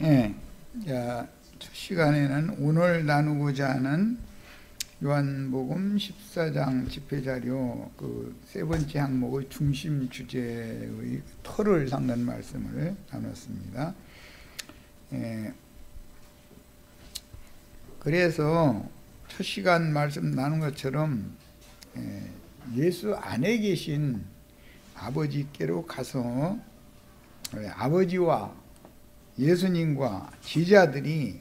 예, 자, 첫 시간에는 오늘 나누고자 하는 요한복음 14장 집회자료 그 세 번째 항목의 중심 주제의 터를 닦는 말씀을 나눴습니다. 예, 그래서 첫 시간 말씀 나눈 것처럼 예수 안에 계신 아버지께로 가서 아버지와 예수님과 제자들이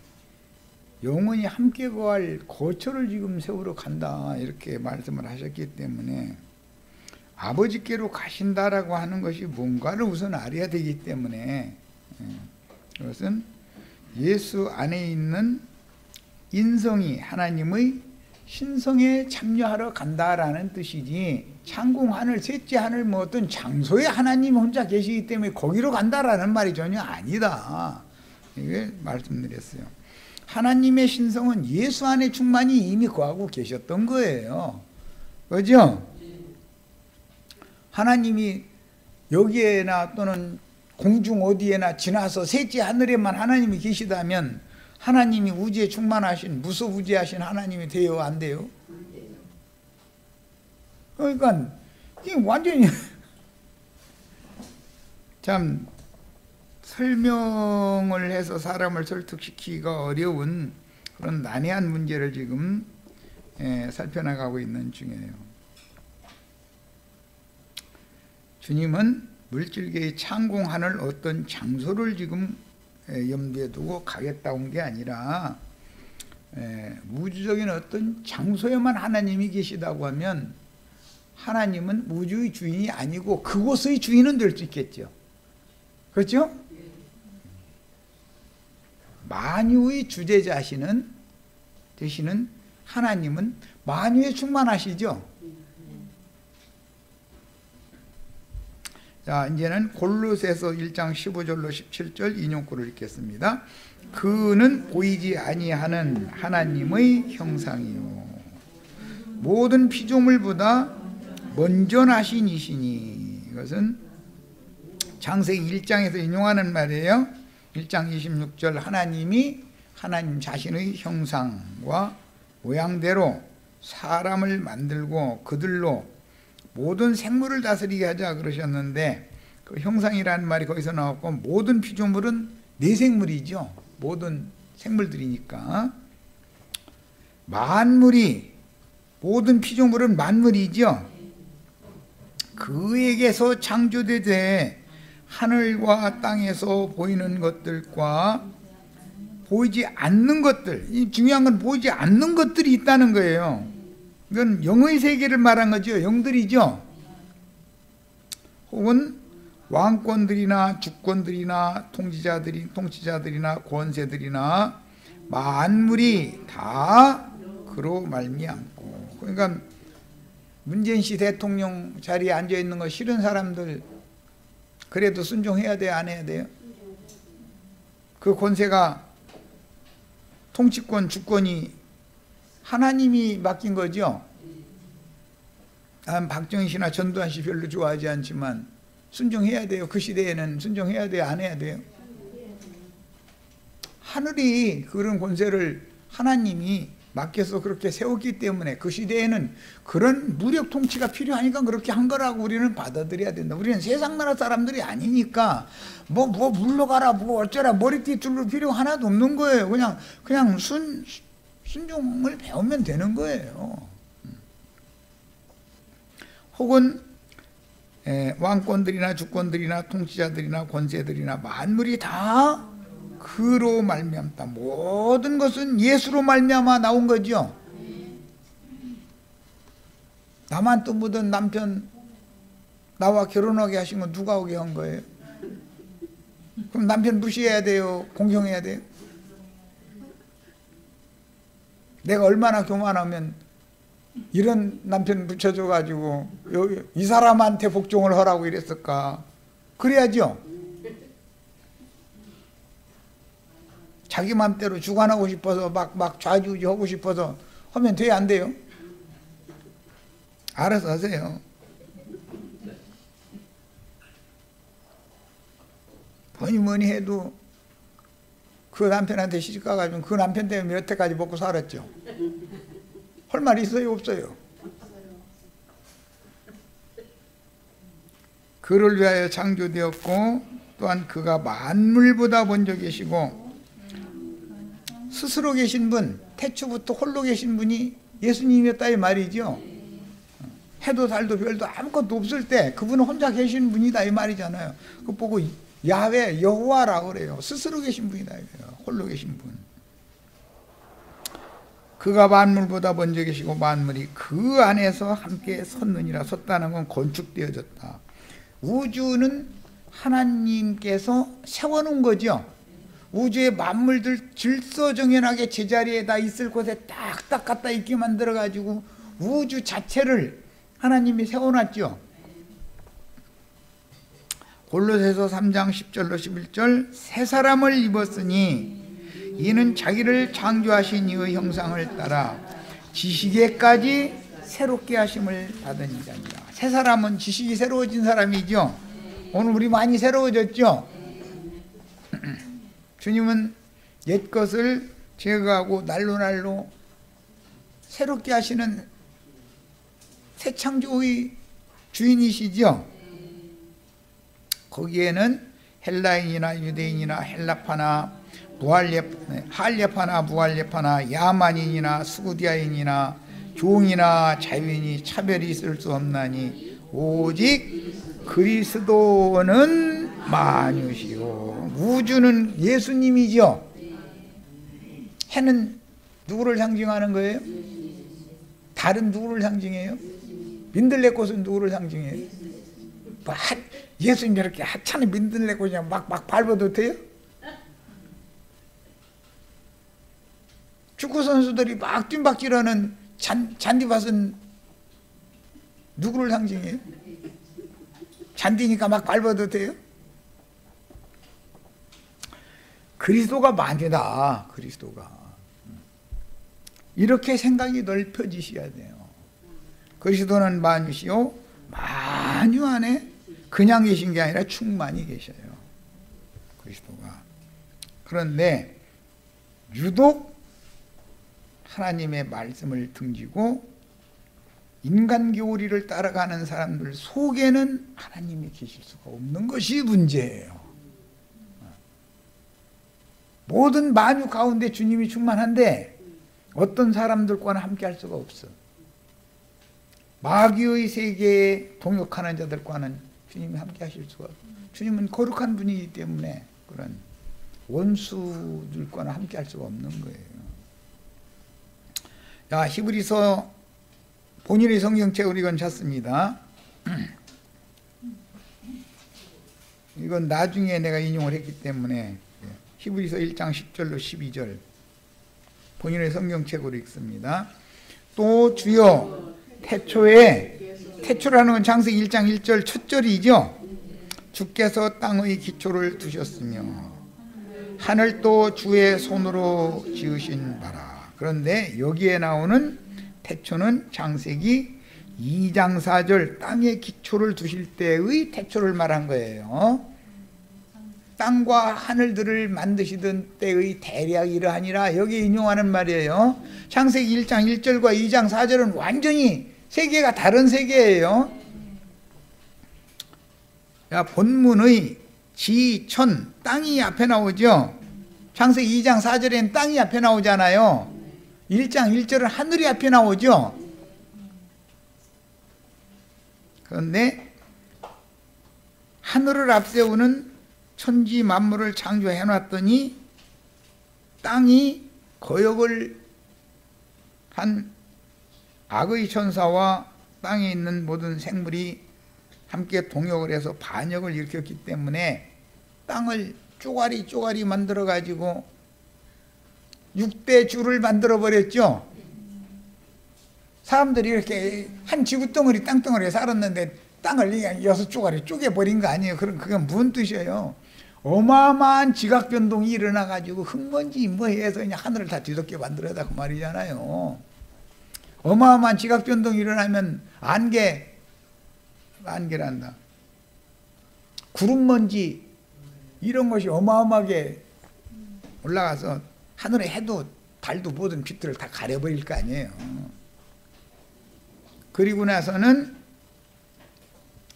영원히 함께 거할 거처를 지금 세우러 간다 이렇게 말씀을 하셨기 때문에 아버지께로 가신다라고 하는 것이 뭔가를 우선 알아야 되기 때문에 그것은 예수 안에 있는 인성이 하나님의 신성에 참여하러 간다라는 뜻이지 창공 하늘 셋째 하늘 뭐 어떤 장소에 하나님 혼자 계시기 때문에 거기로 간다라는 말이 전혀 아니다. 이게 말씀드렸어요. 하나님의 신성은 예수 안에 충만히 이미 거하고 계셨던 거예요. 그죠? 하나님이 여기에나 또는 공중 어디에나 지나서 셋째 하늘에만 하나님이 계시다면 하나님이 우주에 충만하신 무소부재하신 하나님이 돼요? 안 돼요? 그러니까 이게 완전히 참 설명을 해서 사람을 설득시키기가 어려운 그런 난해한 문제를 지금 살펴나가고 있는 중이에요. 주님은 물질계의 창공하늘 어떤 장소를 지금 염두에 두고 가겠다 온 게 아니라 우주적인 어떤 장소에만 하나님이 계시다고 하면 하나님은 우주의 주인이 아니고 그곳의 주인은 될 수 있겠죠. 그렇죠? 만유의 주제자시는 되시는 하나님은 만유에 충만하시죠. 자, 이제는 골로새서 1장 15절로 17절 인용구를 읽겠습니다. 그는 보이지 아니하는 하나님의 형상이요 모든 피조물보다 먼저 나신 이시니. 이것은 창세기 1장에서 인용하는 말이에요. 1장 26절 하나님이 하나님 자신의 형상과 모양대로 사람을 만들고 그들로 모든 생물을 다스리게 하자 그러셨는데 그 형상이라는 말이 거기서 나왔고 모든 피조물은 내생물이죠. 모든 생물들이니까 만물이 모든 피조물은 만물이죠. 그에게서 창조되되 하늘과 땅에서 보이는 것들과 보이지 않는 것들, 이 중요한 건 보이지 않는 것들이 있다는 거예요. 이건 영의 세계를 말한 거죠. 영들이죠. 혹은 왕권들이나 주권들이나 통치자들이나 권세들이나 만물이 다 그로 말미암고. 그러니까 문재인 씨 대통령 자리에 앉아 있는 거 싫은 사람들 그래도 순종해야 돼요? 안 해야 돼요? 그 권세가 통치권, 주권이 하나님이 맡긴 거죠. 난 박정희 씨나 전두환 씨 별로 좋아하지 않지만 순종해야 돼요. 그 시대에는 순종해야 돼요? 안 해야 돼요? 하늘이 그런 권세를 하나님이 맡겨서 그렇게 세웠기 때문에 그 시대에는 그런 무력 통치가 필요하니까 그렇게 한 거라고 우리는 받아들여야 된다. 우리는 세상 나라 사람들이 아니니까 뭐 물러가라 뭐 어쩌라 머리띠 둘러 필요 하나도 없는 거예요. 그냥 순종을 배우면 되는 거예요. 혹은 왕권들이나 주권들이나 통치자들이나 권세들이나 만물이 다 그로 말미암다. 모든 것은 예수로 말미암아 나온 거죠. 나만 또 묻은 남편 나와 결혼하게 하신 건 누가 오게 한 거예요? 그럼 남편 무시해야 돼요? 공경해야 돼요? 내가 얼마나 교만하면 이런 남편 붙여줘가지고 이 사람한테 복종을 하라고 이랬을까? 그래야죠. 자기 맘대로 주관하고 싶어서 막 좌지우지하고 싶어서 하면 돼요? 안 돼요? 알아서 하세요. 뭐니 해도 그 남편한테 시집 가가지고 그 남편 때문에 여태까지 먹고 살았죠. 할 말 있어요, 없어요? 그를 위하여 창조되었고 또한 그가 만물보다 먼저 계시고 스스로 계신 분, 태초부터 홀로 계신 분이 예수님이었다 이 말이죠. 해도 달도 별도 아무것도 없을 때 그분은 혼자 계신 분이다 이 말이잖아요. 그거 보고 야훼 여호와라고 그래요. 스스로 계신 분이다 이거예요. 홀로 계신 분. 그가 만물보다 먼저 계시고 만물이 그 안에서 함께 섰느니라. 섰다는 건 건축되어졌다. 우주는 하나님께서 세워놓은 거죠. 우주의 만물들 질서정연하게 제자리에 다 있을 곳에 딱딱 갖다 있게 만들어가지고 우주 자체를 하나님이 세워놨죠. 골로새서 3장 10절로 11절 새 사람을 입었으니 이는 자기를 창조하신 이의 형상을 따라 지식에까지 새롭게 하심을 받은 자니라. 새 사람은 지식이 새로워진 사람이죠. 오늘 우리 많이 새로워졌죠. 주님은 옛것을 제거하고 날로 새롭게 하시는 새 창조의 주인이시죠. 거기에는 헬라인이나 유대인이나 헬라파나 할례파나 무할례파나 야만인이나 수구디아인이나 종이나 자유인이 차별이 있을 수 없나니 오직 그리스도는 만유시요. 우주는 예수님이죠. 해는 누구를 상징하는 거예요? 달은 누구를 상징해요? 민들레꽃은 누구를 상징해요? 예수님 저렇게 하찮은 민들레꽃이 막 밟아도 돼요? 축구 선수들이 막 뜀박질하는 잔디밭은 누구를 상징해요? 잔디니까 막 밟아도 돼요? 그리스도가 만유다. 그리스도가 이렇게 생각이 넓혀지셔야 돼요. 그리스도는 만유시요 만유 안에 그냥 계신 게 아니라 충만히 계셔요. 그리스도가. 그런데 유독 하나님의 말씀을 등지고 인간 교리를 따라가는 사람들 속에는 하나님이 계실 수가 없는 것이 문제예요. 모든 만유 가운데 주님이 충만한데 어떤 사람들과는 함께 할 수가 없어. 마귀의 세계에 동역하는 자들과는 주님이 함께 하실 수가 없어요. 주님은 거룩한 분이기 때문에 그런 원수들과는 함께 할 수가 없는 거예요. 자, 히브리서 본인의 성경책으로 이건 찾습니다. 이건 나중에 내가 인용을 했기 때문에 히브리서 1장 10절로 12절 본인의 성경책으로 읽습니다. 또 주여 태초라는 건 창세기 1장 1절 첫 절이죠. 주께서 땅의 기초를 두셨으며 하늘도 주의 손으로 지으신 바라. 그런데 여기에 나오는 태초는 창세기 2장 4절 땅의 기초를 두실 때의 태초를 말한 거예요. 땅과 하늘들을 만드시던 때의 대략 이러하니라 여기 인용하는 말이에요. 창세기 1장 1절과 2장 4절은 완전히 세계가 다른 세계예요. 야, 본문의 지, 천, 땅이 앞에 나오죠. 창세기 2장 4절에는 땅이 앞에 나오잖아요. 1장 1절은 하늘이 앞에 나오죠. 그런데 하늘을 앞세우는 천지 만물을 창조해 놨더니 땅이 거역을 한 악의 천사와 땅에 있는 모든 생물이 함께 동역을 해서 반역을 일으켰기 때문에 땅을 쪼가리 만들어 가지고 6대 주를 만들어 버렸죠. 사람들이 이렇게 한 지구덩어리 땅덩어리에 살았는데 땅을 6조가리 쪼개버린 거 아니에요. 그럼 그게 무슨 뜻이에요? 어마어마한 지각 변동이 일어나 가지고 흙먼지 뭐 해서 그냥 하늘을 다 뒤덮게 만들어다 그 말이잖아요. 어마어마한 지각 변동이 일어나면 안개란다. 구름 먼지 이런 것이 어마어마하게 올라가서 하늘에 해도 달도 모든 빛들을 다 가려버릴 거 아니에요. 그리고 나서는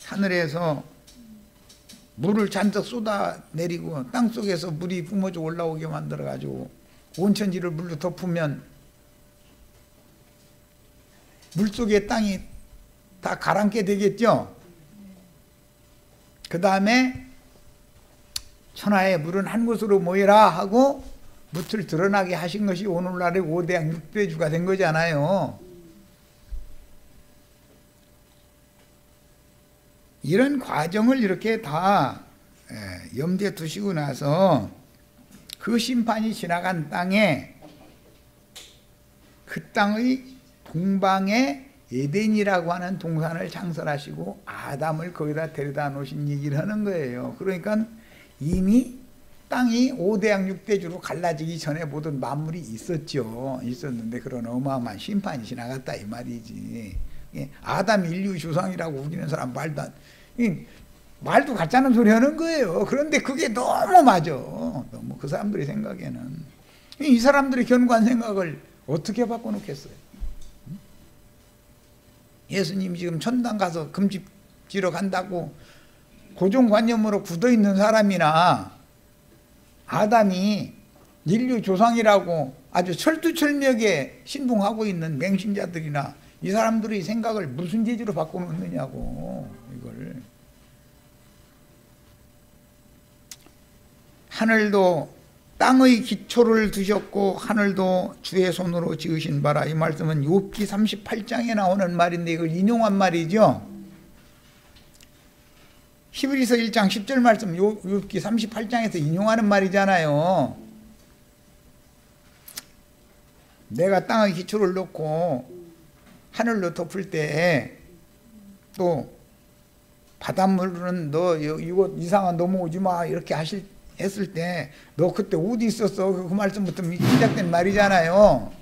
하늘에서 물을 잔뜩 쏟아내리고 땅속에서 물이 뿜어져 올라오게 만들어가지고 온천지를 물로 덮으면 물속에 땅이 다 가라앉게 되겠죠. 그 다음에 천하의 물은 한 곳으로 모이라 하고 묻을 드러나게 하신 것이 오늘날의 5대양 6대주가 된 거잖아요. 이런 과정을 이렇게 다 염두에 두시고 나서 그 심판이 지나간 땅에 그 땅의 동방에 에덴이라고 하는 동산을 창설하시고 아담을 거기다 데려다 놓으신 얘기를 하는 거예요. 그러니까 이미 땅이 5대양 6대주로 갈라지기 전에 모든 만물이 있었는데 그런 어마어마한 심판이 지나갔다 이 말이지. 아담 인류 조상이라고 우기는 사람 말도 같지 않은 소리 하는 거예요. 그런데 그게 너무 맞아. 너무 그 사람들이 생각에는. 이 사람들이 견고한 생각을 어떻게 바꿔놓겠어요? 예수님이 지금 천당 가서 금집 지러 간다고 고정관념으로 굳어있는 사람이나 아담이 인류 조상이라고 아주 철두철미하게 신봉하고 있는 맹신자들이나 이 사람들의 생각을 무슨 재주로 바꿔놓느냐고. 이걸 하늘도 땅의 기초를 두셨고 하늘도 주의 손으로 지으신 바라. 이 말씀은 욥기 38장에 나오는 말인데 이걸 인용한 말이죠. 히브리서 1장 10절 말씀 욥기 38장에서 인용하는 말이잖아요. 내가 땅의 기초를 놓고 하늘로 덮을 때 또 바닷물은 너 이곳 이상한 넘어오지 마 이렇게 했을 때 너 그때 어디 있었어? 그 말씀부터 시작된 말이잖아요.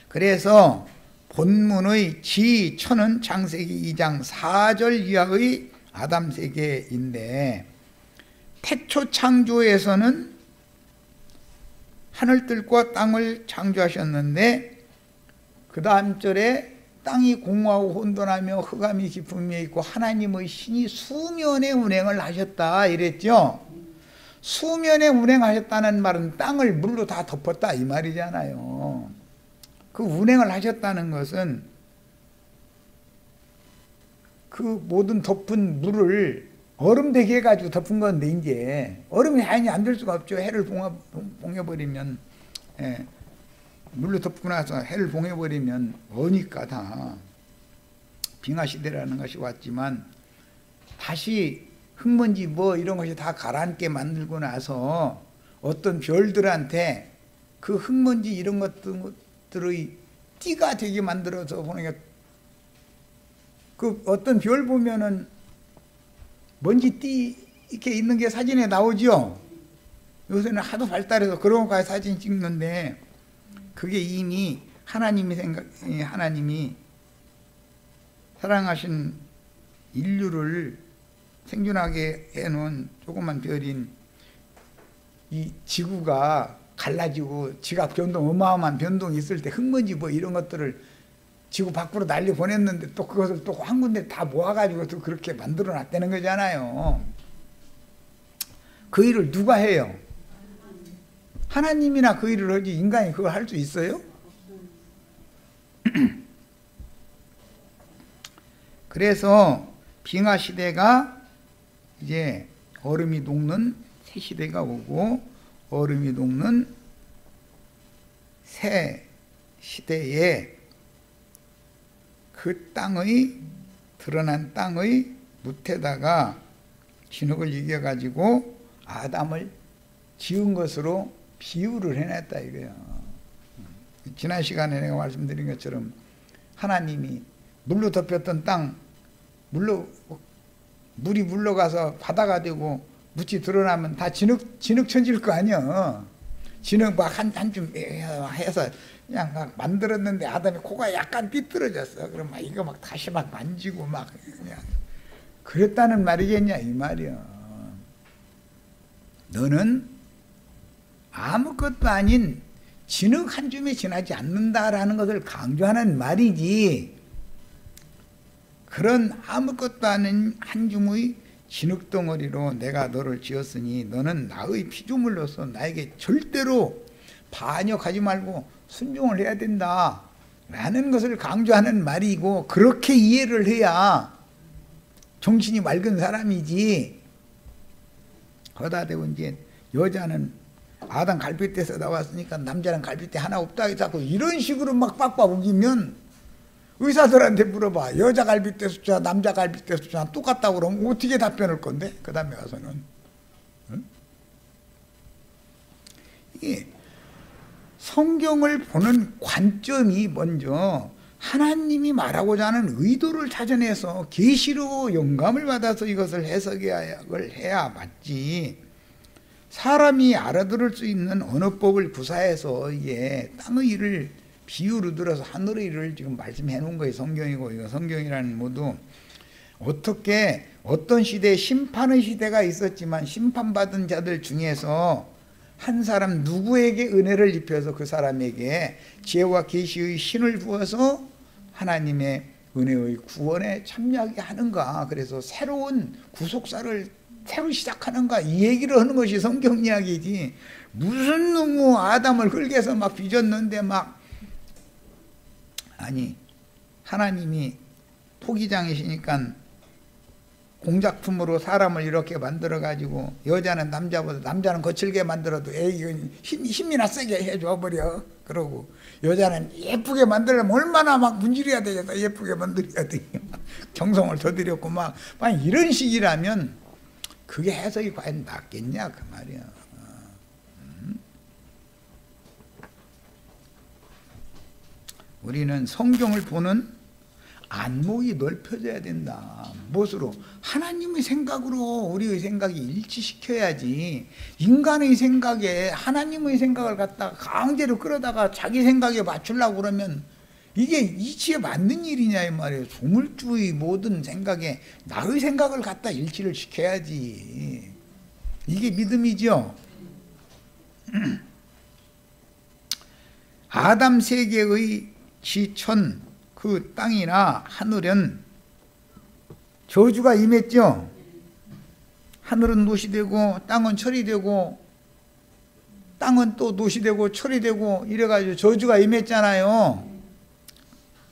그래서 본문의 지천은 창세기 2장 4절 이하의 아담 세계인데 태초 창조에서는 하늘들과 땅을 창조하셨는데 그 다음 절에 땅이 공허하고 혼돈하며 흑암이 깊음 위에 있고 하나님의 신이 수면에 운행을 하셨다 이랬죠. 수면에 운행하셨다는 말은 땅을 물로 다 덮었다 이 말이잖아요. 그 운행을 하셨다는 것은 그 모든 덮은 물을 얼음 되게 해가지고 덮은 건데 이제 얼음이 하얀이 안 될 수가 없죠. 해를 봉해버리면 물로 덮고 나서 해를 봉해버리면 어니까 다. 빙하시대라는 것이 왔지만 다시 흙먼지 뭐 이런 것이 다 가라앉게 만들고 나서 어떤 별들한테 그 흙먼지 이런 것들의 띠가 되게 만들어서 보니까 그 어떤 별 보면은 먼지 띠 이렇게 있는 게 사진에 나오죠. 요새는 하도 발달해서 그런 것까지 사진 찍는데 그게 이미 하나님이 사랑하신 인류를 생존하게 해놓은 조그만 별인 이 지구가 갈라지고 지각 변동 어마어마한 변동이 있을 때 흙먼지 뭐 이런 것들을 지구 밖으로 날려 보냈는데 또 그것을 또 한 군데 다 모아가지고 또 그렇게 만들어 놨다는 거잖아요. 그 일을 누가 해요? 하나님이나 그 일을 하지 인간이 그걸 할 수 있어요? 그래서 빙하 시대가 이제 얼음이 녹는 새 시대가 오고 얼음이 녹는 새 시대에 그 땅의 드러난 땅의 뭇에다가 진흙을 이겨가지고 아담을 지은 것으로 비유를 해냈다 이거예요. 지난 시간에 내가 말씀드린 것처럼 하나님이 물로 덮였던 땅 물이 물러가서 바다가 되고 묻이 드러나면 다 진흙 천질 거 아니야. 진흙 막 한줌 해서 그냥 막 만들었는데 아담이 코가 약간 삐뚤어졌어. 그럼 막 이거 막 다시 막 만지고 막 그냥 그랬다는 말이겠냐 이 말이야. 너는 아무것도 아닌 진흙 한 줌에 지나지 않는다라는 것을 강조하는 말이지, 그런 아무것도 아닌 한 줌의 진흙덩어리로 내가 너를 지었으니 너는 나의 피조물로서 나에게 절대로 반역하지 말고 순종을 해야 된다 라는 것을 강조하는 말이고, 그렇게 이해를 해야 정신이 맑은 사람이지. 거다 대고 이제 여자는 아담 갈빗대에서 나왔으니까 남자는 갈빗대 하나 없다 해서 이런 식으로 막 빡빡 우기면 의사들한테 물어봐. 여자 갈빗대 숫자 남자 갈빗대 숫자 똑같다고 그러면 어떻게 답변할 건데? 그 다음에 가서는. 응? 이게 성경을 보는 관점이 먼저 하나님이 말하고자 하는 의도를 찾아내서 계시로 영감을 받아서 이것을 해석해야 맞지. 사람이 알아들을 수 있는 언어법을 구사해서 이게 땅의 일을 비유로 들어서 하늘의 일을 지금 말씀해 놓은 거예요. 성경이고, 이거 성경이라는 모두 어떻게 어떤 시대에 심판의 시대가 있었지만 심판받은 자들 중에서 한 사람 누구에게 은혜를 입혀서 그 사람에게 지혜와 계시의 신을 부어서 하나님의 은혜의 구원에 참여하게 하는가, 그래서 새로운 구속사를 새로 시작하는가, 이 얘기를 하는 것이 성경 이야기지. 무슨 놈의 아담을 흙에서 막 빚었는데 막, 아니 하나님이 토기장이시니까 공작품으로 사람을 이렇게 만들어 가지고 여자는 남자보다, 남자는 거칠게 만들어도 에이 힘이나 세게 해줘 버려. 그러고 여자는 예쁘게 만들려면 얼마나 막 문지르야 되겠다. 예쁘게 만들어야 돼. 정성을 더 들였고 막 이런 식이라면 그게 해석이 과연 낫겠냐 그 말이야. 우리는 성경을 보는 안목이 넓혀져야 된다. 무엇으로? 하나님의 생각으로 우리의 생각이 일치시켜야지. 인간의 생각에 하나님의 생각을 갖다가 강제로 끌어다가 자기 생각에 맞추려고 그러면 이게 이치에 맞는 일이냐 이 말이에요. 조물주의 모든 생각에 나의 생각을 갖다 일치를 시켜야지. 이게 믿음이죠. 아담 세계의 지천, 그 땅이나 하늘은 저주가 임했죠. 하늘은 노시되고 땅은 철이 되고 땅은 또 노시되고 철이 되고 이래가지고 저주가 임했잖아요.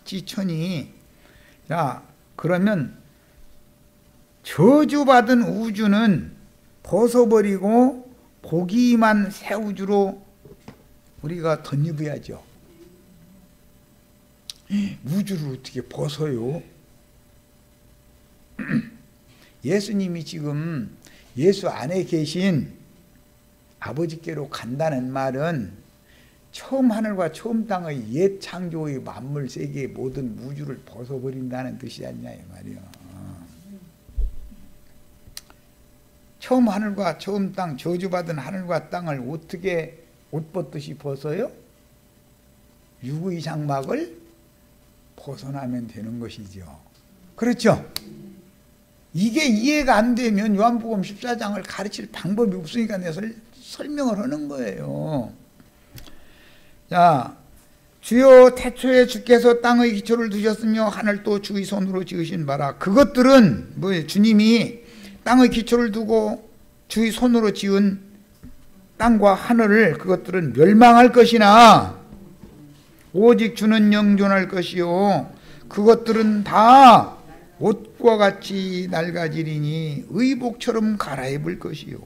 지천이. 자, 그러면 저주받은 우주는 벗어버리고 복이 임한 새 우주로 우리가 덧입어야죠. 우주를 어떻게 벗어요? 예수님이 지금 예수 안에 계신 아버지께로 간다는 말은 처음 하늘과 처음 땅의 옛 창조의 만물 세계의 모든 우주를 벗어버린다는 뜻이 아니냐 이 말이야. 처음 하늘과 처음 땅, 저주받은 하늘과 땅을 어떻게 옷 벗듯이 벗어요? 육의 장막을 벗어나면 되는 것이죠. 그렇죠? 이게 이해가 안 되면 요한복음 14장을 가르칠 방법이 없으니까 내가 설명을 하는 거예요. 자, 주요 태초에 주께서 땅의 기초를 두셨으며 하늘도 주의 손으로 지으신 바라. 그것들은 뭐예요? 주님이 땅의 기초를 두고 주의 손으로 지은 땅과 하늘을, 그것들은 멸망할 것이나 오직 주는 영존할 것이요 그것들은 다 옷과 같이 낡아지리니 의복처럼 갈아입을 것이요.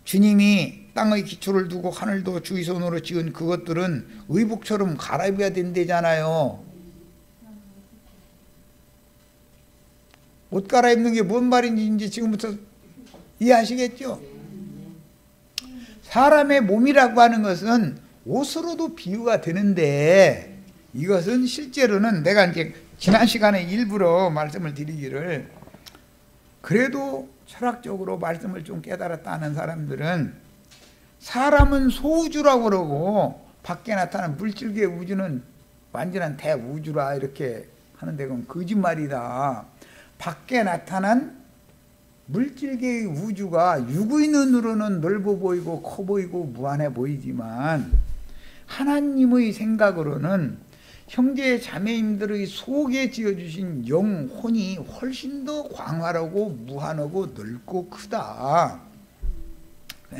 주님이 땅의 기초를 두고 하늘도 주의 손으로 지은 그것들은 의복처럼 갈아입어야 된대잖아요. 옷 갈아입는 게 뭔 말인지 이제 지금부터 이해하시겠죠? 사람의 몸이라고 하는 것은 옷으로도 비유가 되는데 이것은 실제로는 내가 이제 지난 시간에 일부러 말씀을 드리기를, 그래도 철학적으로 말씀을 좀 깨달았다 하는 사람들은 사람은 소우주라고 그러고 밖에 나타나는 물질계 우주는 완전한 대우주라 이렇게 하는데 그건 거짓말이다. 밖에 나타난 물질계의 우주가 육의 눈으로는 넓어 보이고 커 보이고 무한해 보이지만 하나님의 생각으로는 형제 자매님들의 속에 지어주신 영혼이 훨씬 더 광활하고 무한하고 넓고 크다.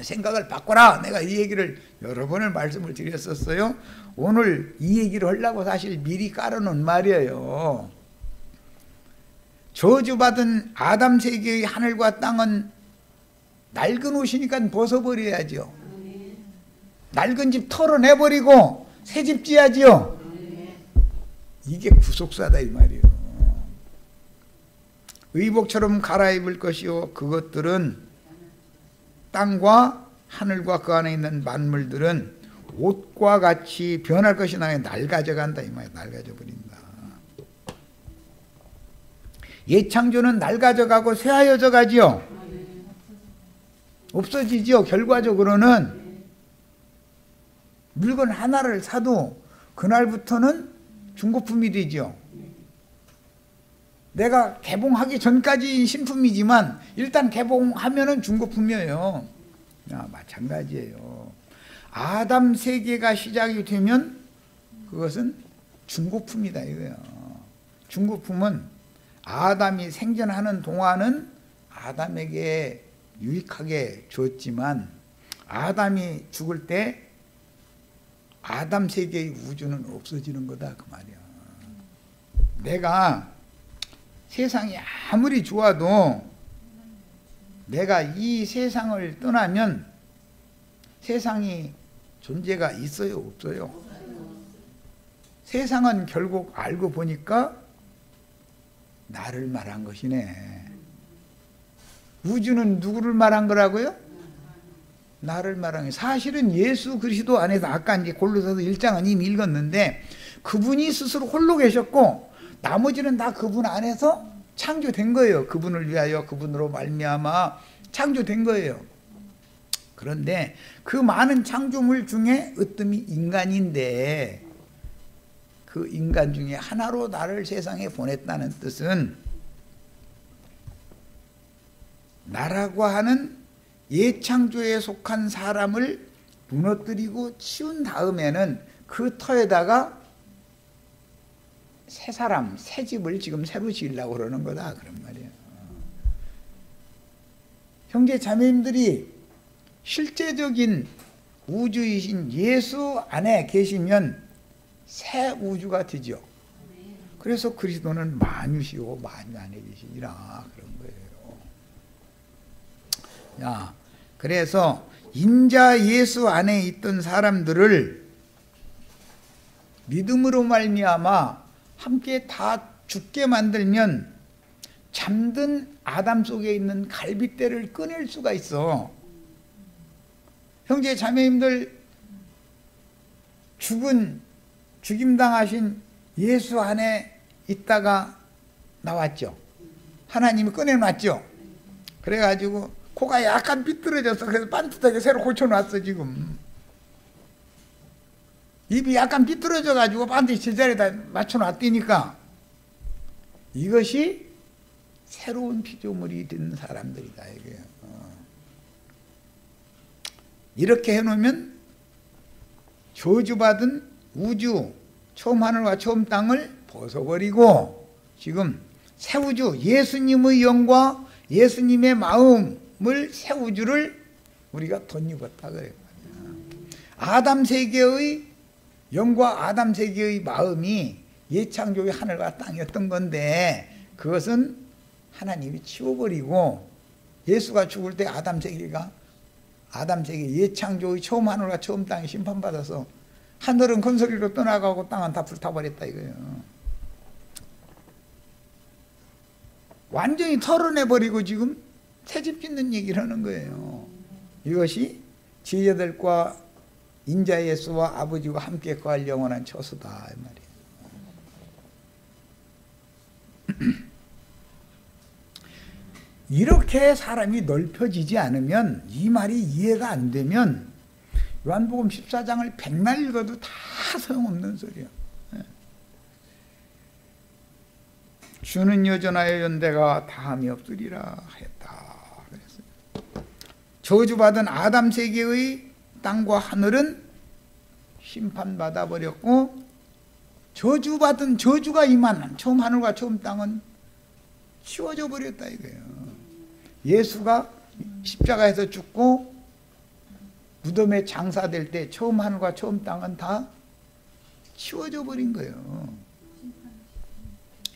생각을 바꿔라. 내가 이 얘기를 여러 번을 말씀을 드렸었어요. 오늘 이 얘기를 하려고 사실 미리 깔아놓은 말이에요. 저주받은 아담 세계의 하늘과 땅은 낡은 옷이니까 벗어버려야죠. 낡은 집 털어내버리고 새 집 지어야지요. 이게 구속사다 이 말이에요. 의복처럼 갈아입을 것이요 그것들은 땅과 하늘과 그 안에 있는 만물들은 옷과 같이 변할 것이 나에 낡아져 간다 이 말이에요. 낡아져 버린다. 예창조는 낡아져 가고 쇠하여져 가지요. 없어지지요. 결과적으로는 물건 하나를 사도 그날부터는 중고품이 되죠. 내가 개봉하기 전까지 신품이지만 일단 개봉하면은 중고품이에요. 마찬가지예요. 아담 세계가 시작이 되면 그것은 중고품이다 이거예요. 중고품은 아담이 생존하는 동안은 아담에게 유익하게 줬지만 아담이 죽을 때 아담 세계의 우주는 없어지는 거다 그 말이야. 내가 세상이 아무리 좋아도 내가 이 세상을 떠나면 세상이 존재가 있어요 없어요? 세상은 결국 알고 보니까 나를 말한 것이네. 우주는 누구를 말한 거라고요? 나를 말한 게 사실은 예수 그리스도 안에서 아까 이제 골로새서 1장은 이미 읽었는데 그분이 스스로 홀로 계셨고 나머지는 다 그분 안에서 창조된 거예요. 그분을 위하여 그분으로 말미암아 창조된 거예요. 그런데 그 많은 창조물 중에 으뜸이 인간인데 그 인간 중에 하나로 나를 세상에 보냈다는 뜻은 나라고 하는 예창조에 속한 사람을 무너뜨리고 치운 다음에는 그 터에다가 새 사람, 새 집을 지금 새로 지으려고 그러는 거다 그런 말이에요. 형제 자매님들이 실제적인 우주이신 예수 안에 계시면 새 우주가 되죠. 그래서 그리스도는 만유시오 만유 안에 계시니라 그런 거예요. 야, 그래서 인자 예수 안에 있던 사람들을 믿음으로 말미암아 함께 다 죽게 만들면 잠든 아담 속에 있는 갈빗대를 꺼낼 수가 있어. 형제 자매님들 죽임당하신 예수 안에 있다가 나왔죠. 하나님이 꺼내놨죠. 그래가지고 코가 약간 삐뚤어졌어. 그래서 반듯하게 새로 고쳐놨어 지금. 입이 약간 삐뚤어져가지고 반드시 제자리에다 맞춰놨다니까. 이것이 새로운 피조물이 된 사람들이다 이게. 이렇게 해놓으면 저주받은 우주 처음 하늘과 처음 땅을 벗어버리고 지금 새 우주 예수님의 영과 예수님의 마음을 새 우주를 우리가 덧입었다 그래요. 아담 세계의 영과 아담 세계의 마음이 예창조의 하늘과 땅이었던 건데 그것은 하나님이 치워버리고 예수가 죽을 때 아담 세계 예창조의 처음 하늘과 처음 땅이 심판받아서 하늘은 큰 소리로 떠나가고 땅은 다 불타버렸다 이거예요. 완전히 털어내버리고 지금 새집 짓는 얘기를 하는 거예요. 이것이 제자들과 인자 예수와 아버지와 함께 거할 영원한 처소다 이 말이에요. 이렇게 사람이 넓혀지지 않으면 이 말이 이해가 안 되면 요한복음 14장을 100날 읽어도 다 소용없는 소리야. 주는 여전하여 연대가 다함이 없으리라 했다. 저주받은 아담 세계의 땅과 하늘은 심판받아 버렸고, 저주받은 저주가 임한 처음 하늘과 처음 땅은 치워져 버렸다 이거예요. 예수가 십자가에서 죽고 무덤에 장사될 때 처음 하늘과 처음 땅은 다 치워져 버린 거예요.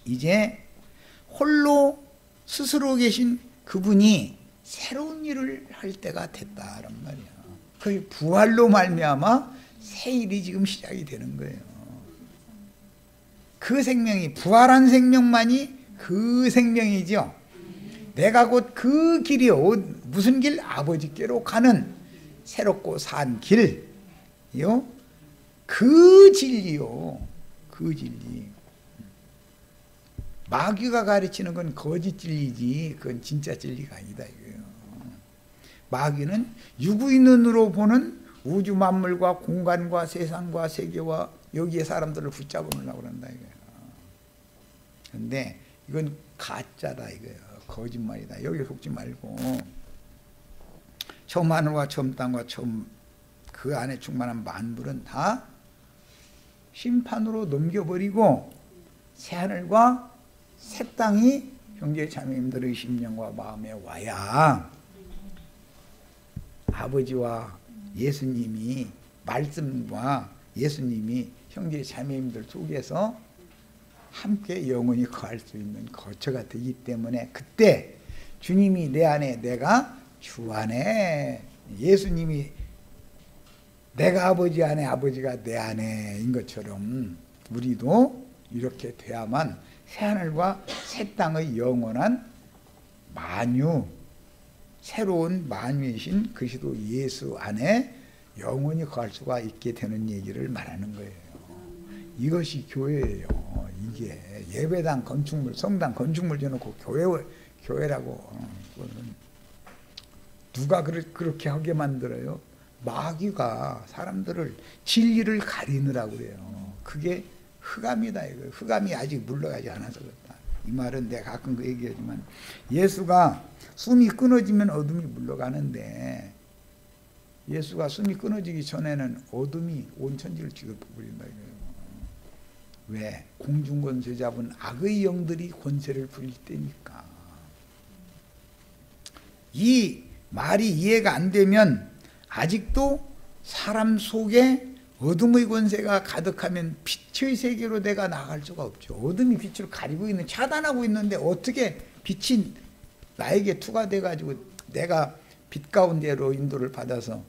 이제 홀로 스스로 계신 그분이 새로운 일을 할 때가 됐다란 말이야. 그 부활로 말미암아 새 일이 지금 시작이 되는 거예요. 그 생명이, 부활한 생명만이 그 생명이죠. 내가 곧 그 길이요. 무슨 길? 아버지께로 가는 새롭고 산 길이요. 그 진리요. 그 진리. 마귀가 가르치는 건 거짓 진리지 그건 진짜 진리가 아니다 이거예요. 마귀는 육의 눈으로 보는 우주 만물과 공간과 세상과 세계와 여기에 사람들을 붙잡으려고 그런다 이거예요. 그런데 이건 가짜다 이거예요. 거짓말이다. 여기 속지 말고 처음 하늘과 처음 땅과 처음 그 안에 충만한 만물은 다 심판으로 넘겨버리고 새 하늘과 새 땅이 형제 자매님들의 심령과 마음에 와야 아버지와 예수님이, 말씀과 예수님이 형제 자매님들 속에서 함께 영원히 거할 수 있는 거처가 되기 때문에 그때 주님이 내 안에, 내가 주 안에, 예수님이 내가 아버지 안에, 아버지가 내 안에인 것처럼 우리도 이렇게 돼야만 새하늘과 새 땅의 영원한 만유, 새로운 만유이신 그리스도 예수 안에 영원히 거할 수가 있게 되는 얘기를 말하는 거예요. 이것이 교회예요. 이게 예배당 건축물, 성당 건축물 줘놓고 교회라고 누가 그렇게 하게 만들어요? 마귀가 사람들을 진리를 가리느라고 그래요. 그게 흑암이다 이거. 흑암이 아직 물러가지 않아서 그렇다. 이 말은 내가 가끔 그 얘기하지만 예수가 숨이 끊어지면 어둠이 물러가는데 예수가 숨이 끊어지기 전에는 어둠이 온 천지를 뒤덮어버린다 이거예요. 왜? 공중권세 잡은 악의 영들이 권세를 부릴 때니까. 이 말이 이해가 안 되면 아직도 사람 속에 어둠의 권세가 가득하면 빛의 세계로 내가 나갈 수가 없죠. 어둠이 빛을 가리고 있는, 차단하고 있는데 어떻게 빛이 나에게 투과돼 가지고 내가 빛 가운데로 인도를 받아서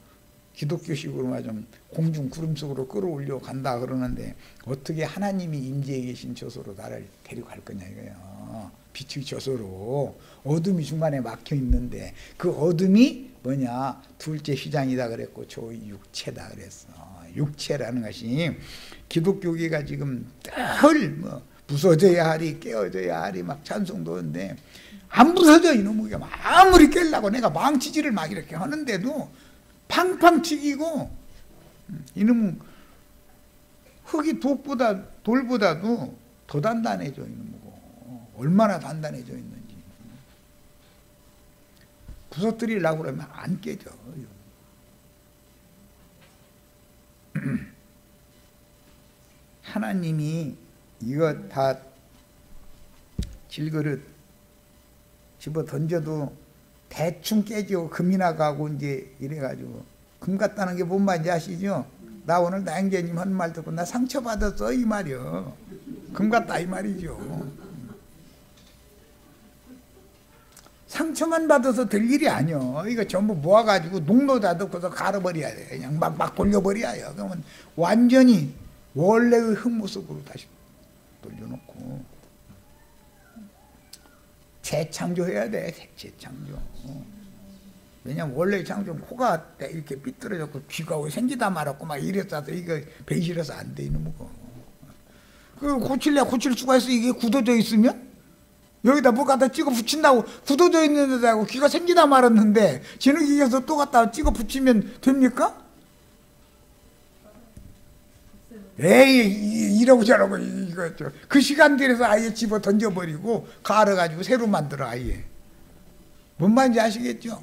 기독교식으로 말하자면 공중 구름 속으로 끌어올려 간다 그러는데 어떻게 하나님이 임재해 계신 저소로 나를 데리고 갈 거냐 이거예요. 빛의 저소로. 어둠이 중간에 막혀 있는데 그 어둠이 뭐냐? 둘째 휘장이다 그랬고 저 육체다 그랬어. 육체라는 것이 기독교계가 지금 늘 부서져야 하리, 깨어져야 하리 막 찬송도 하는데 안 부서져 이놈의. 아무리 깰라고 내가 망치질을 막 이렇게 하는데도 팡팡 튀기고, 이놈은 흙이 돌보다도 더 단단해져 이놈이고, 얼마나 단단해져 있는지. 부서뜨리려고 그러면 안 깨져. 하나님이 이거 다 질그릇 집어 던져도 대충 깨지고 금이 나가고 이제 이래가지고, 금 같다는 게 뭔 말인지 아시죠? 나 오늘 나영재님 한 말 듣고 나 상처받았어 이 말이요. 금 같다 이 말이죠. 상처만 받아서 될 일이 아니요. 이거 전부 모아가지고 농로다 넣고서 갈아버려야 돼. 그냥 막 돌려버려요. 그러면 완전히 원래의 흙모습으로 다시 돌려놓고 재창조해야 돼. 재창조. 왜냐면 원래 창조는 코가 이렇게 삐뚤어졌고 귀가 왜 생기다 말았고 막 이랬어서 이거 배실해서 안 돼 있는 거. 그 고칠 수가 있어. 이게 굳어져 있으면 여기다 뭐 갖다 찍어 붙인다고 굳어져 있는 데다고 귀가 생기다 말았는데 지능기계에서 또 갖다 찍어 붙이면 됩니까? 에이 이러고 저러고 이거 그 시간 들여서 아예 집어 던져버리고 갈아가지고 새로 만들어 아예. 뭔 말인지 아시겠죠?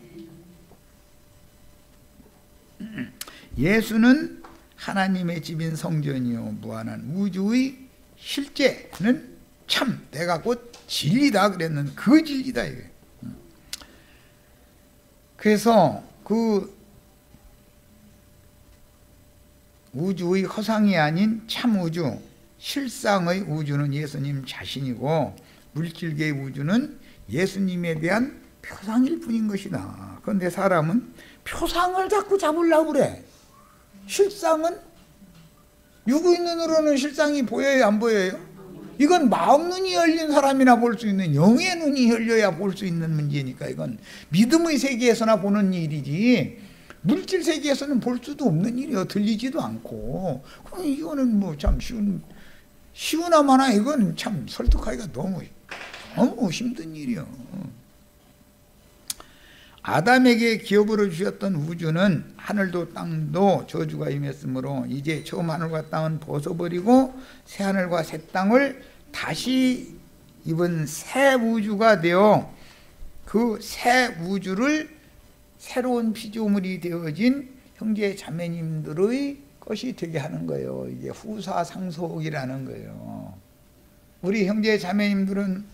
예수는 하나님의 집인 성전이요 무한한 우주의 실제는 참 내가 곧 진리다 그랬는 그 진리다 이게. 그래서 그 우주의 허상이 아닌 참 우주, 실상의 우주는 예수님 자신이고 물질계의 우주는 예수님에 대한 표상일 뿐인 것이다. 그런데 사람은 표상을 자꾸 잡으려고 그래. 실상은 육의 눈으로는 실상이 보여요, 안 보여요? 이건 마음 눈이 열린 사람이나 볼 수 있는, 영의 눈이 열려야 볼 수 있는 문제니까 이건 믿음의 세계에서나 보는 일이지 물질 세계에서는 볼 수도 없는 일이요. 들리지도 않고. 그럼 이거는 뭐 참 쉬우나마나 이건 참 설득하기가 너무 힘든 일이요. 아담에게 기업으로 주셨던 우주는 하늘도 땅도 저주가 임했으므로 이제 처음 하늘과 땅은 벗어버리고 새 하늘과 새 땅을 다시 입은 새 우주가 되어 그 새 우주를 새로운 피조물이 되어진 형제 자매님들의 것이 되게 하는 거예요. 이게 후사상속이라는 거예요. 우리 형제 자매님들은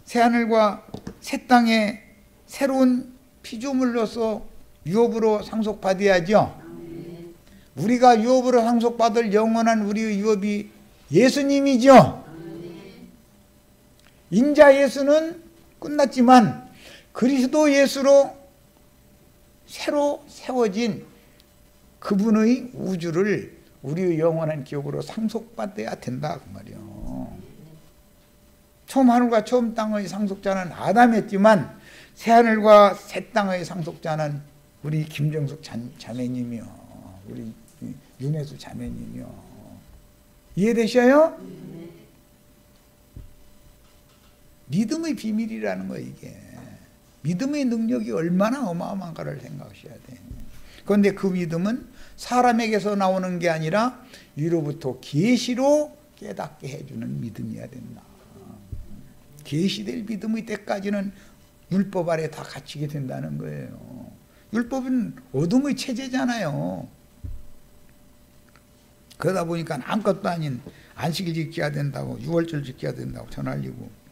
새 하늘과 새 땅에 새로운 피조물로서 유업으로 상속받아야죠. 우리가 유업으로 상속받을 영원한 우리의 유업이 예수님이죠. 인자 예수는 끝났지만 그리스도 예수로 새로 세워진 그분의 우주를 우리의 영원한 기업으로 상속받아야 된다 그 말이요. 처음 하늘과 처음 땅의 상속자는 아담이었지만 새 하늘과 새 땅의 상속자는 우리 김정숙 자매님이요. 우리 윤혜수 자매님이요. 이해되셔요? 믿음의 비밀이라는 거예요 이게. 믿음의 능력이 얼마나 어마어마한가를 생각하셔야 돼. 그런데 그 믿음은 사람에게서 나오는 게 아니라 위로부터 계시로 깨닫게 해주는 믿음이어야 된다. 계시될 믿음의 때까지는 율법 아래 다 갇히게 된다는 거예요. 율법은 어둠의 체제잖아요. 그러다 보니까 아무것도 아닌 안식일 지켜야 된다고, 유월절 지켜야 된다고 전할리고,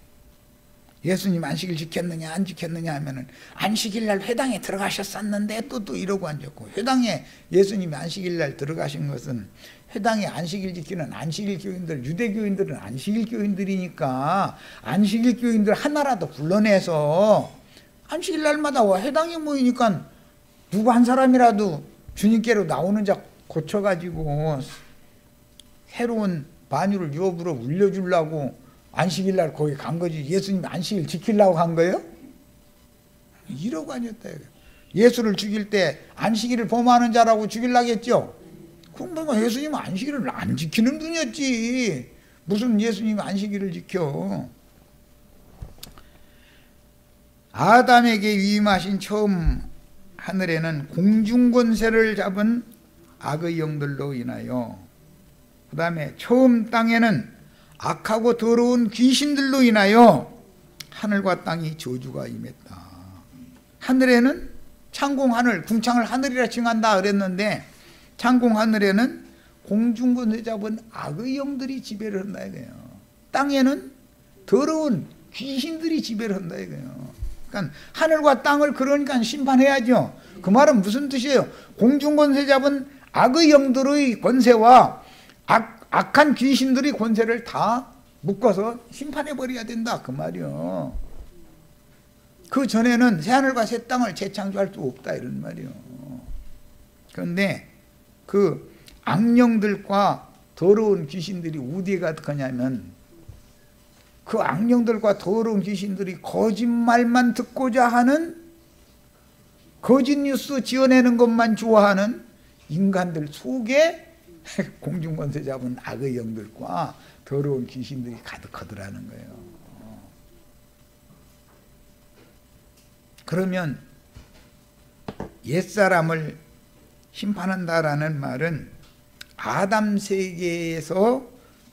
예수님 안식일 지켰느냐 안 지켰느냐 하면은 안식일 날 회당에 들어가셨었는데 또 이러고 앉았고, 회당에 예수님이 안식일 날 들어가신 것은 회당에 안식일 지키는 안식일 교인들, 유대교인들은 안식일 교인들이니까 안식일 교인들 하나라도 불러내서 안식일 날마다 와 회당에 모이니까 누구 한 사람이라도 주님께로 나오는 자 고쳐가지고 새로운 만유를 유업으로 울려주려고 안식일 날 거기 간 거지. 예수님 안식일 지키려고 간 거예요? 이러고 아니었다. 예수를 죽일 때 안식일을 범하는 자라고 죽이려고 했죠. 그럼 예수님은 안식일을 안 지키는 분이었지. 무슨 예수님이 안식일을 지켜. 아담에게 위임하신 처음 하늘에는 공중권세를 잡은 악의 영들로 인하여, 그 다음에 처음 땅에는 악하고 더러운 귀신들로 인하여 하늘과 땅이 저주가 임했다. 하늘에는 창공하늘, 궁창을 하늘이라 칭한다 그랬는데 창공하늘에는 공중권세 잡은 악의 영들이 지배를 한다 이거예요. 땅에는 더러운 귀신들이 지배를 한다 이거예요. 그러니까 하늘과 땅을 그러니까 심판해야죠. 그 말은 무슨 뜻이에요? 공중권세 잡은 악의 영들의 권세와 악한 귀신들의 권세를 다 묶어서 심판해버려야 된다 그 말이요. 그 전에는 새하늘과 새 땅을 재창조할 수 없다 이런 말이요. 그런데 그 악령들과 더러운 귀신들이 어디에 가득하냐면 그 악령들과 더러운 귀신들이 거짓말만 듣고자 하는, 거짓 뉴스 지어내는 것만 좋아하는 인간들 속에 공중권세 잡은 악의 영들과 더러운 귀신들이 가득하더라는 거예요. 그러면 옛사람을 심판한다라는 말은 아담 세계에서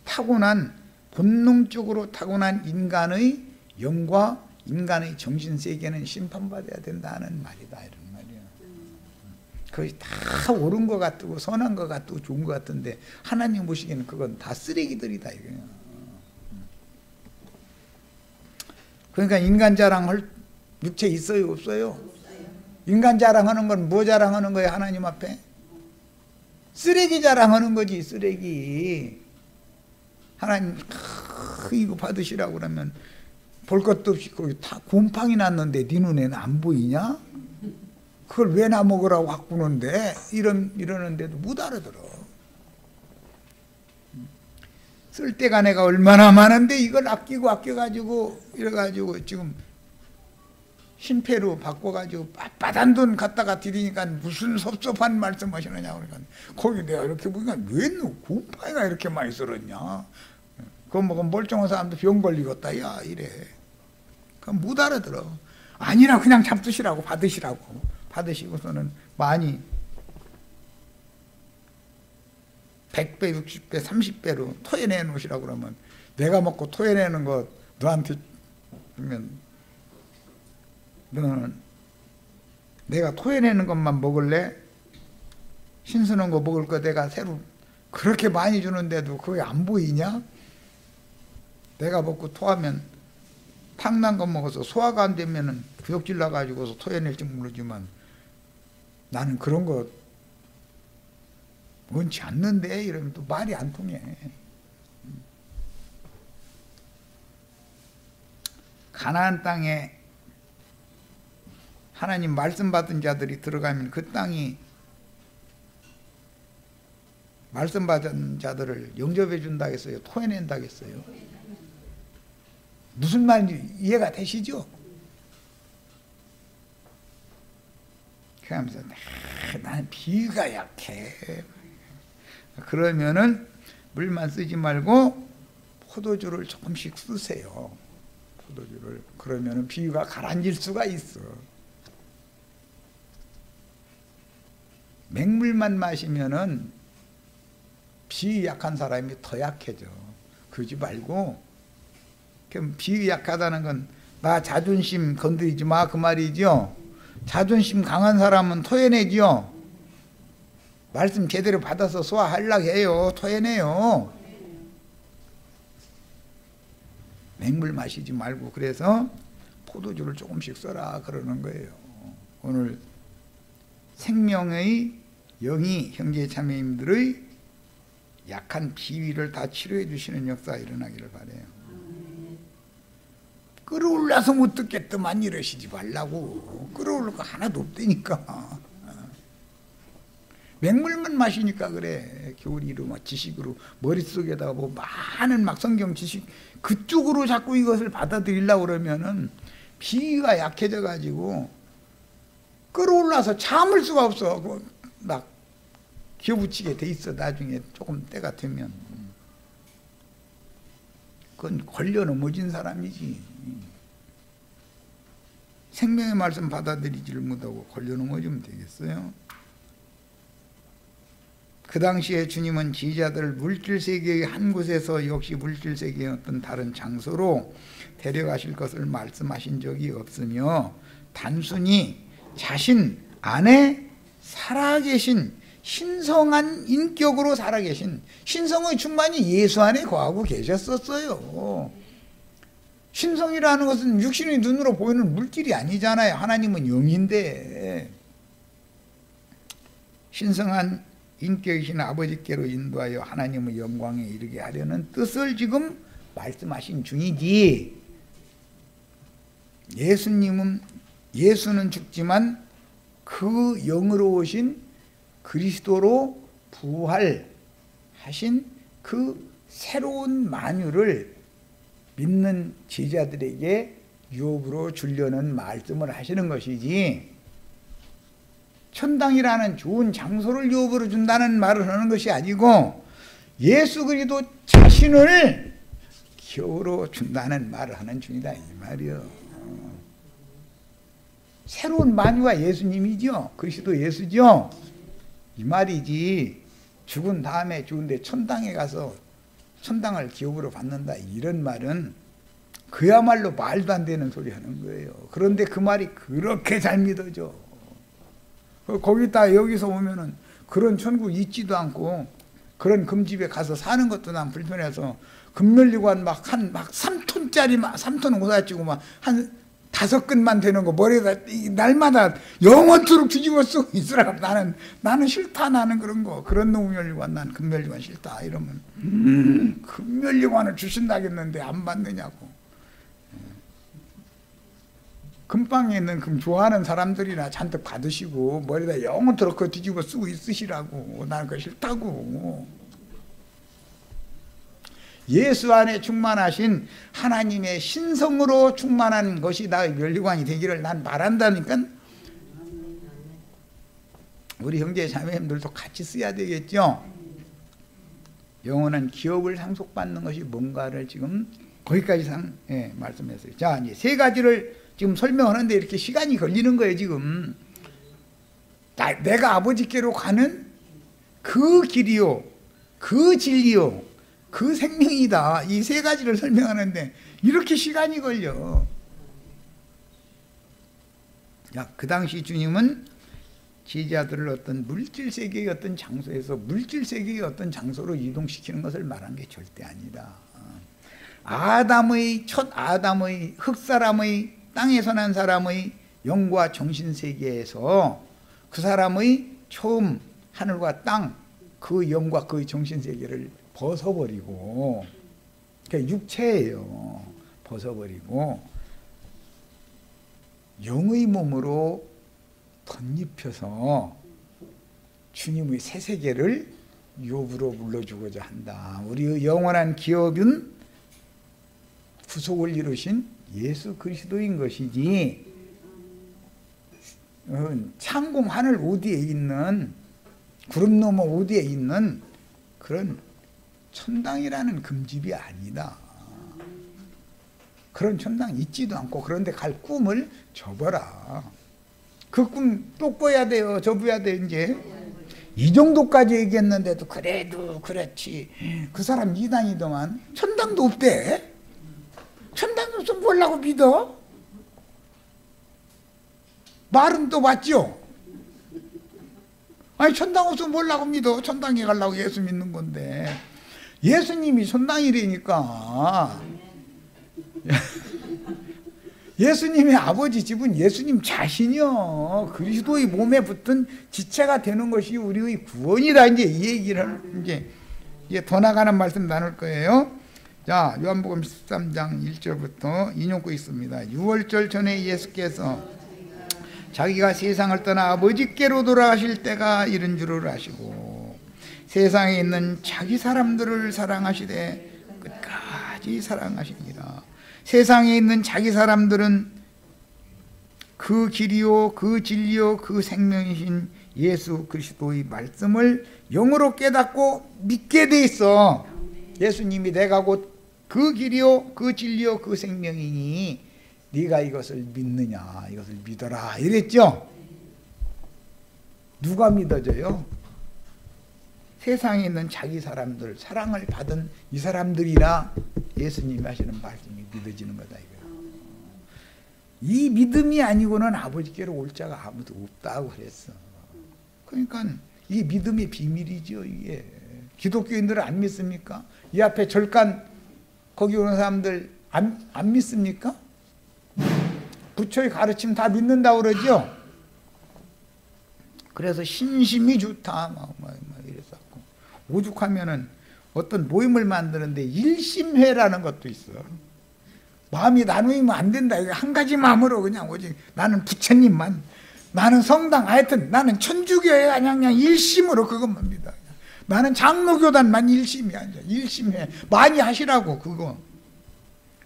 타고난, 본능적으로 타고난 인간의 영과 인간의 정신세계는 심판받아야 된다는 말이다 이런 말이에요. 그것이 다 옳은 것 같고 선한 것 같고 좋은 것 같은데 하나님 보시기에는 그건 다 쓰레기들이다 이거예요. 그러니까 인간 자랑할 육체 있어요 없어요? 인간 자랑하는 건 뭐 자랑하는 거예요? 하나님 앞에? 쓰레기 자랑하는 거지. 쓰레기. 하나님 이거 받으시라고 그러면 볼 것도 없이 거기 다 곰팡이 났는데 네 눈에는 안 보이냐? 그걸 왜 나 먹으라고 바꾸는데? 이러는데도 못 알아들어. 쓸 때가 내가 얼마나 많은데 이걸 아껴가지고 이래가지고 지금 신패로 바꿔가지고 빳빳한 돈 갖다가 드리니까 무슨 섭섭한 말씀 하시느냐고 그러니까 거기 내가 이렇게 보니까 왜 너 곰팡이가 이렇게 많이 썰었냐? 그거 먹으면 멀쩡한 사람도 병 걸리겠다 야 이래. 그럼 못 알아들어. 아니라 그냥 잡수시라고 받으시고서는 많이 100배, 60배, 30배로 토해내 놓으시라고 그러면 내가 먹고 토해내는 거 너한테 주면 너는 내가 토해내는 것만 먹을래? 신선한 거 먹을 거 내가 새로 그렇게 많이 주는데도 그게 안 보이냐? 내가 먹고 토하면 탕난 거 먹어서 소화가 안 되면은 구역질 나가지고서 토해낼지 모르지만 나는 그런 거 원치 않는데 이러면 또 말이 안 통해. 가나안 땅에 하나님 말씀 받은 자들이 들어가면 그 땅이 말씀 받은 자들을 영접해 준다 했어요? 토해낸다 했어요? 무슨 말인지 이해가 되시죠? 그러면서 나는 비위가 약해. 그러면은 물만 쓰지 말고 포도주를 조금씩 쓰세요. 포도주를. 그러면은 비위가 가라앉을 수가 있어. 맹물만 마시면은 비위 약한 사람이 더 약해져. 그러지 말고, 그럼 비위 약하다는 건 나 자존심 건드리지 마 그 말이죠. 자존심 강한 사람은 토해내죠. 말씀 제대로 받아서 소화하려고 해요. 토해내요. 맹물 마시지 말고 그래서 포도주를 조금씩 써라 그러는 거예요. 오늘 생명의 영이 형제 자매님들의 약한 비위를 다 치료해 주시는 역사가 일어나기를 바라요. 끌어올라서 못 듣겠더만 이러시지 말라고. 끌어올릴 거 하나도 없다니까. 맹물만 마시니까 그래. 교리로 막 지식으로 머릿속에다가 뭐 많은 막 성경 지식 그쪽으로 자꾸 이것을 받아들이려고 그러면은 비위가 약해져 가지고 끌어올라서 참을 수가 없어. 막 기어붙이게 돼 있어. 나중에 조금 때가 되면. 그건 걸려 넘어진 사람이지. 생명의 말씀 받아들이지를 못하고 걸려 넘어지면 되겠어요? 그 당시에 주님은 지휘자들을 물질세계의 한 곳에서 역시 물질세계의 어떤 다른 장소로 데려가실 것을 말씀하신 적이 없으며 단순히 자신 안에 살아계신 신성한 인격으로 살아계신 신성의 충만이 예수 안에 거하고 계셨었어요. 신성이라는 것은 육신의 눈으로 보이는 물질이 아니잖아요. 하나님은 영인데 신성한 인격이신 아버지께로 인도하여 하나님의 영광에 이르게 하려는 뜻을 지금 말씀하신 중이지. 예수는 죽지만 그 영으로 오신 그리스도로 부활하신 그 새로운 만유를 믿는 제자들에게 유업으로 주려는 말씀을 하시는 것이지, 천당이라는 좋은 장소를 유업으로 준다는 말을 하는 것이 아니고 예수 그리스도 자신을 기업으로 준다는 말을 하는 중이다 이 말이요. 새로운 만유가 예수님이죠. 그리스도 예수죠. 이 말이지. 죽은 다음에 죽은데 천당에 가서 천당을 기업으로 받는다 이런 말은 그야말로 말도 안 되는 소리 하는 거예요. 그런데 그 말이 그렇게 잘 믿어져. 거기다 여기서 오면은 그런 천국 있지도 않고 그런 금집에 가서 사는 것도 난 불편해서 금멸리관 막 3톤짜리 3톤 오사치고 막 한 5근만 되는 거 머리에다 날마다 영원토록 뒤집어 쓰고 있으라고. 나는 싫다. 나는 그런 거. 그런 놈멸리관, 난 금멸리관 싫다 이러면 금멸리관을 주신다겠는데 안 받느냐고. 금방에 있는 금 좋아하는 사람들이나 잔뜩 받으시고 머리에다 영원토록 그거 뒤집어 쓰고 있으시라고. 나는 그거 싫다고. 예수 안에 충만하신 하나님의 신성으로 충만한 것이 나의 면류관이 되기를 난 바란다니까. 우리 형제 자매님들도 같이 써야 되겠죠. 영원한 기업을 상속받는 것이 뭔가를 지금 거기까지 말씀했어요. 자, 이제 3가지를 지금 설명하는데 이렇게 시간이 걸리는 거예요. 지금 내가 아버지께로 가는 그 길이요, 그 진리요, 그 생명이다. 이 3가지를 설명하는데 이렇게 시간이 걸려. 그 당시 주님은 제자들을 어떤 물질세계의 어떤 장소에서 물질세계의 어떤 장소로 이동시키는 것을 말한 게 절대 아니다. 첫 아담의 흙사람의 땅에서 난 사람의 영과 정신세계에서 그 사람의 처음 하늘과 땅, 그 영과 그 정신세계를 벗어버리고, 그게 육체예요. 벗어버리고 영의 몸으로 덧입혀서 주님의 새 세계를 욥으로 불러주고자 한다. 우리의 영원한 기업은 구속을 이루신 예수 그리스도인 것이지, 창공 하늘 어디에 있는, 구름 너머 어디에 있는 그런 천당이라는 금집이 아니다. 그런 천당 있지도 않고 그런데 갈 꿈을 접어라. 그 꿈 또 꿔야 돼요. 접어야 돼. 이제 이 정도까지 얘기했는데도 그래도 그렇지. 그 사람 이단이더만. 천당도 없대. 천당도 없으면 뭐라고 믿어? 말은 또 맞죠? 아니 천당 없으면 뭐라고 믿어? 천당에 가려고 예수 믿는 건데. 예수님이 천당이라니까. 예수님의 아버지 집은 예수님 자신이요. 그리스도의 몸에 붙은 지체가 되는 것이 우리의 구원이다. 이제 이 얘기를 이제 더 나가는 말씀 나눌 거예요. 자, 요한복음 13장 1절부터 인용고 있습니다. 유월절 전에 예수께서 자기가 세상을 떠나 아버지께로 돌아가실 때가 이른 줄을 아시고 세상에 있는 자기 사람들을 사랑하시되 끝까지 사랑하시니라. 세상에 있는 자기 사람들은 그 길이요, 그 진리요, 그 생명이신 예수 그리스도의 말씀을 영으로 깨닫고 믿게 돼 있어. 예수님이 내가 곧 그 길이요, 그 진리요, 그 생명이니 네가 이것을 믿느냐, 이것을 믿어라 이랬죠. 누가 믿어져요? 세상에 있는 자기 사람들, 사랑을 받은 이 사람들이라 예수님이 하시는 말씀이 믿어지는 거다 이거예요. 이 믿음이 아니고는 아버지께로 올 자가 아무도 없다고 그랬어. 그러니까 이게 믿음의 비밀이죠. 이게 기독교인들은 안 믿습니까? 이 앞에 절간 거기 오는 사람들 안 믿습니까? 부처의 가르침 다 믿는다고 그러죠. 그래서 신심이 좋다 막 이랬었고, 오죽하면은 어떤 모임을 만드는데 일심회라는 것도 있어. 마음이 나누면 안 된다. 한 가지 마음으로 그냥 오직 나는 부처님만, 나는 성당, 하여튼 나는 천주교에 그냥 일심으로 그것만 믿어. 나는 장로교단만 일심이야. 일심회 많이 하시라고. 그거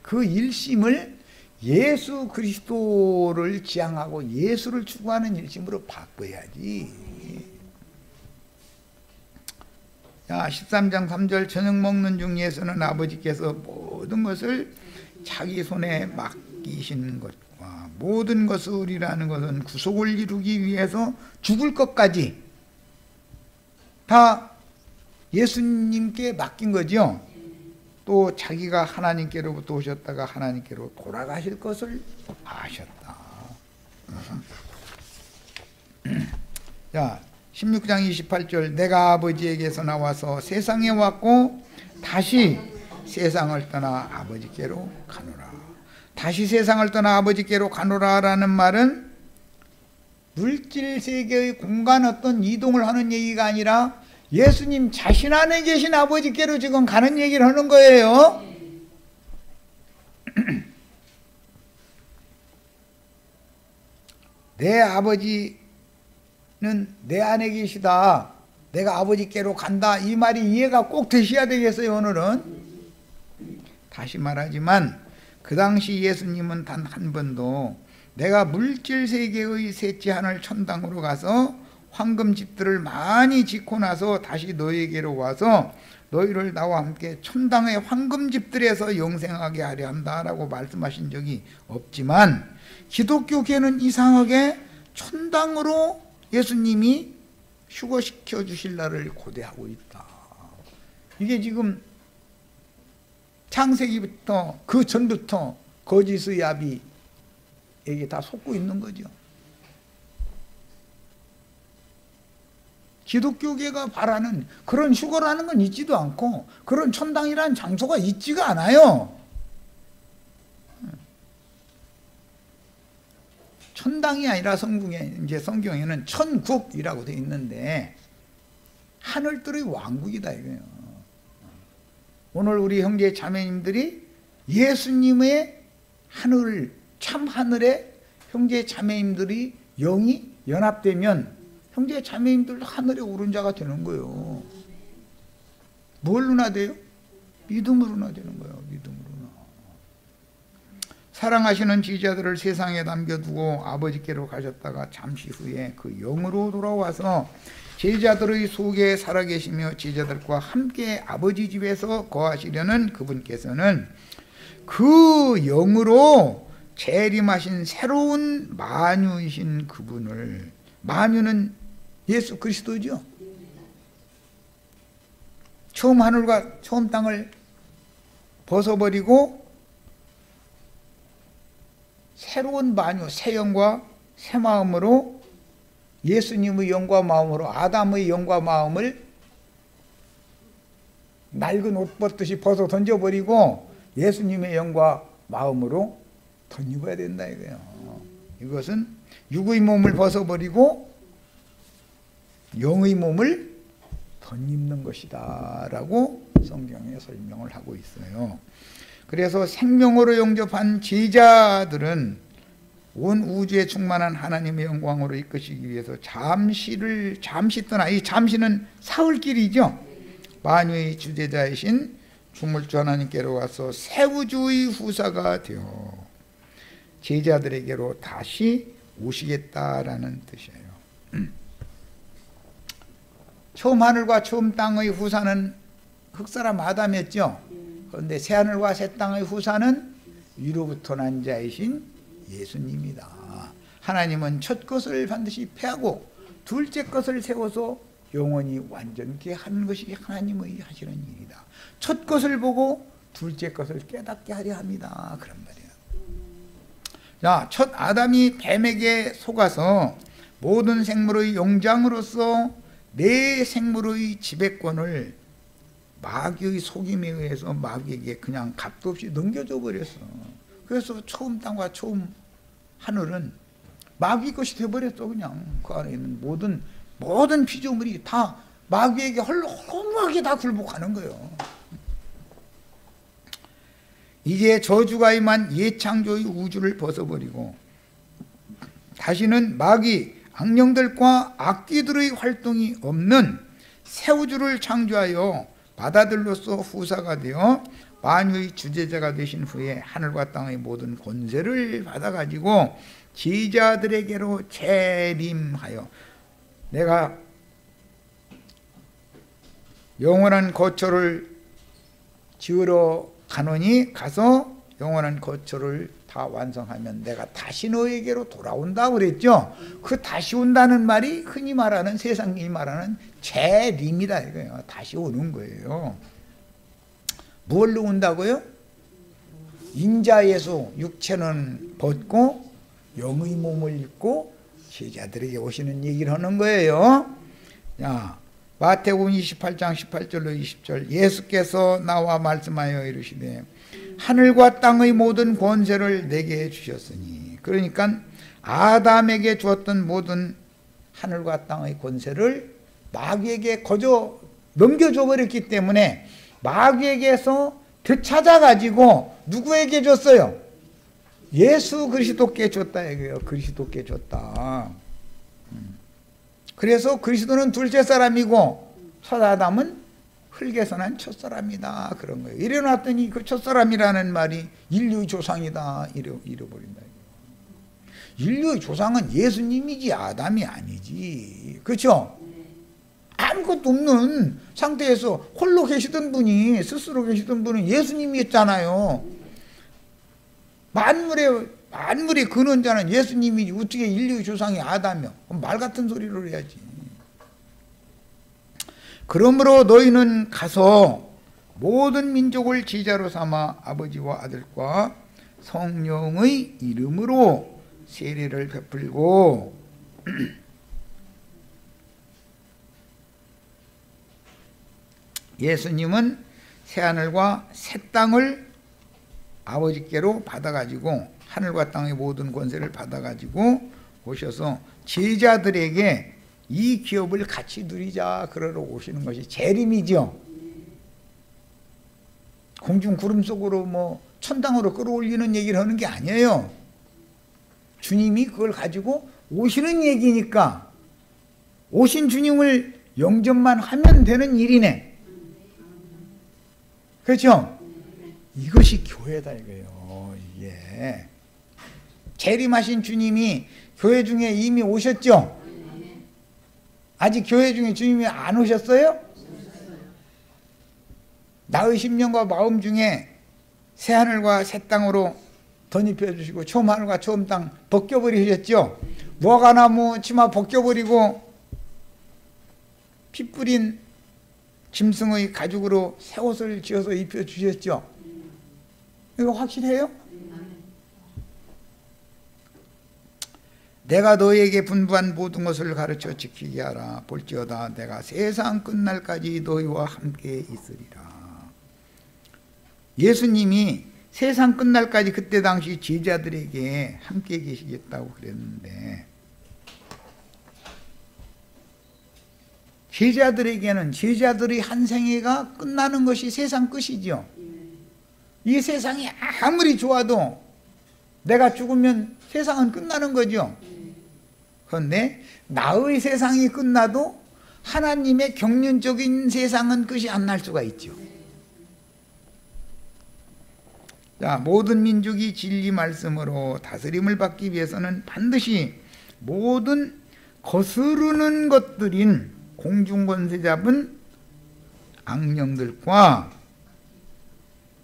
그 일심을 예수 그리스도를 지향하고 예수를 추구하는 일심으로 바꿔야지. 자, 13장 3절 저녁 먹는 중 예수는 아버지께서 모든 것을 자기 손에 맡기신 것과 모든 것을이라는 것은 구속을 이루기 위해서 죽을 것까지 다 예수님께 맡긴 거죠. 또 자기가 하나님께로부터 오셨다가 하나님께로 돌아가실 것을 아셨다. 자, 16장 28절 내가 아버지에게서 나와서 세상에 왔고 다시 세상을 떠나 아버지께로 가노라. 다시 세상을 떠나 아버지께로 가노라라는 말은 물질 세계의 공간 어떤 이동을 하는 얘기가 아니라 예수님 자신 안에 계신 아버지께로 지금 가는 얘기를 하는 거예요. 내 아버지는 내 안에 계시다. 내가 아버지께로 간다. 이 말이 이해가 꼭 되셔야 되겠어요. 오늘은 다시 말하지만 그 당시 예수님은 단 한 번도 내가 물질 세계의 셋째 하늘 천당으로 가서 황금집들을 많이 짓고 나서 다시 너희에게로 와서 너희를 나와 함께 천당의 황금집들에서 영생하게 하려 한다라고 말씀하신 적이 없지만 기독교계는 이상하게 천당으로 예수님이 휴거시켜 주실 날을 고대하고 있다. 이게 지금 창세기부터 그 전부터 거짓의 아비에게 다 속고 있는 거죠. 기독교계가 바라는 그런 휴거라는 건 있지도 않고 그런 천당이라는 장소가 있지가 않아요. 천당이 아니라 성경에는 천국이라고 되어 있는데 하늘들의 왕국이다 이거예요. 오늘 우리 형제 자매님들이 예수님의 하늘, 참 하늘에 형제 자매님들이 영이 연합되면 형제 자매님들 하늘에 오른 자가 되는 거예요. 뭘로나 돼요? 믿음으로나 되는 거예요. 믿음으로나. 사랑하시는 지자들을 세상에 남겨두고 아버지께로 가셨다가 잠시 후에 그 영으로 돌아와서 제자들의 속에 살아계시며 제자들과 함께 아버지 집에서 거하시려는 그분께서는 그 영으로 재림하신 새로운 만유이신 그분을, 만유는 예수 그리스도죠. 처음 하늘과 처음 땅을 벗어버리고 새로운 만유, 새 영과 새 마음으로 예수님의 영과 마음으로 아담의 영과 마음을 낡은 옷 벗듯이 벗어 던져버리고 예수님의 영과 마음으로 덧입어야 된다 이거예요. 이것은 육의 몸을 벗어버리고 영의 몸을 덧입는 것이다 라고 성경에 설명을 하고 있어요. 그래서 생명으로 영접한 제자들은 온 우주에 충만한 하나님의 영광으로 이끄시기 위해서 잠시 떠나, 이 잠시는 사흘길이죠. 만유의 주제자이신 주물주 하나님께로 와서 새 우주의 후사가 되어 제자들에게로 다시 오시겠다라는 뜻이에요. 처음 하늘과 처음 땅의 후사는 흙사람 아담이었죠. 그런데 새 하늘과 새 땅의 후사는 위로부터 난 자이신 예수님이다. 하나님은 첫 것을 반드시 패하고 둘째 것을 세워서 영원히 완전케 하는 것이 하나님의 하시는 일이다. 첫 것을 보고 둘째 것을 깨닫게 하려 합니다. 그런 말이에요. 자, 첫 아담이 뱀에게 속아서 모든 생물의 영장으로서 내 생물의 지배권을 마귀의 속임에 의해서 마귀에게 그냥 값도 없이 넘겨줘 버렸어. 그래서 처음 땅과 처음 하늘은 마귀 것이 되어버렸어. 그냥 그 안에 있는 모든 피조물이 다 마귀에게 허무하게 다 굴복하는 거예요. 이제 저주가 임한 예창조의 우주를 벗어버리고 다시는 마귀, 악령들과 악귀들의 활동이 없는 새 우주를 창조하여 바다들로서 후사가 되어 만유의 주제자가 되신 후에 하늘과 땅의 모든 권세를 받아가지고 제자들에게로 재림하여 내가 영원한 거처를 지으러 가노니 가서 영원한 거처를 다 완성하면 내가 다시 너에게로 돌아온다 그랬죠. 그 다시 온다는 말이 흔히 말하는 세상이 말하는 재림이다 이거예요. 다시 오는 거예요. 뭘로 온다고요? 인자 예수 육체는 벗고 영의 몸을 입고 제자들에게 오시는 얘기를 하는 거예요. 자, 마태복음 28장 18절로 20절. 예수께서 나와 말씀하여 이르시되 하늘과 땅의 모든 권세를 내게 주셨으니, 그러니까 아담에게 주었던 모든 하늘과 땅의 권세를 마귀에게 거저 넘겨줘 버렸기 때문에 마귀에게서 되찾아가지고 누구에게 줬어요? 예수 그리스도께 줬다 이거예요. 그리스도께 줬다. 그래서 그리스도는 둘째 사람이고 첫 아담은 흙에서 난 첫사람이다 그런 거예요. 이래놨더니 그 첫사람이라는 말이 인류의 조상이다 이래버린다. 인류의 조상은 예수님이지 아담이 아니지. 그렇죠? 아무것도 없는 상태에서 홀로 계시던 분이, 스스로 계시던 분은 예수님이었잖아요. 만물의 근원자는 예수님이지 어떻게 인류의 조상이 아담이요? 말 같은 소리를 해야지. 그러므로 너희는 가서 모든 민족을 제자로 삼아 아버지와 아들과 성령의 이름으로 세례를 베풀고 예수님은 새하늘과 새 땅을 아버지께로 받아가지고 하늘과 땅의 모든 권세를 받아가지고 오셔서 제자들에게 이 기업을 같이 누리자 그러러 오시는 것이 재림이죠. 공중 구름 속으로 뭐 천당으로 끌어올리는 얘기를 하는 게 아니에요. 주님이 그걸 가지고 오시는 얘기니까 오신 주님을 영접만 하면 되는 일이네. 그렇죠? 이것이 교회다 이거예요. 이게 재림하신 주님이 교회 중에 이미 오셨죠? 아직 교회 중에 주님이 안 오셨어요? 나의 심령과 마음 중에 새하늘과 새 땅으로 덧입혀 주시고 처음 하늘과 처음 땅 벗겨버리셨죠? 무화과나무 치마 벗겨버리고 피 뿌린 짐승의 가죽으로 새 옷을 지어서 입혀 주셨죠? 이거 확실해요? 내가 너희에게 분부한 모든 것을 가르쳐 지키게 하라. 볼지어다 내가 세상 끝날까지 너희와 함께 있으리라. 예수님이 세상 끝날까지 그때 당시 제자들에게 함께 계시겠다고 그랬는데 제자들에게는 제자들의 한 생애가 끝나는 것이 세상 끝이죠. 이 세상이 아무리 좋아도 내가 죽으면 세상은 끝나는 거죠. 그런데 나의 세상이 끝나도 하나님의 경륜적인 세상은 끝이 안 날 수가 있죠. 자, 모든 민족이 진리 말씀으로 다스림을 받기 위해서는 반드시 모든 거스르는 것들인 공중권세 잡은 악령들과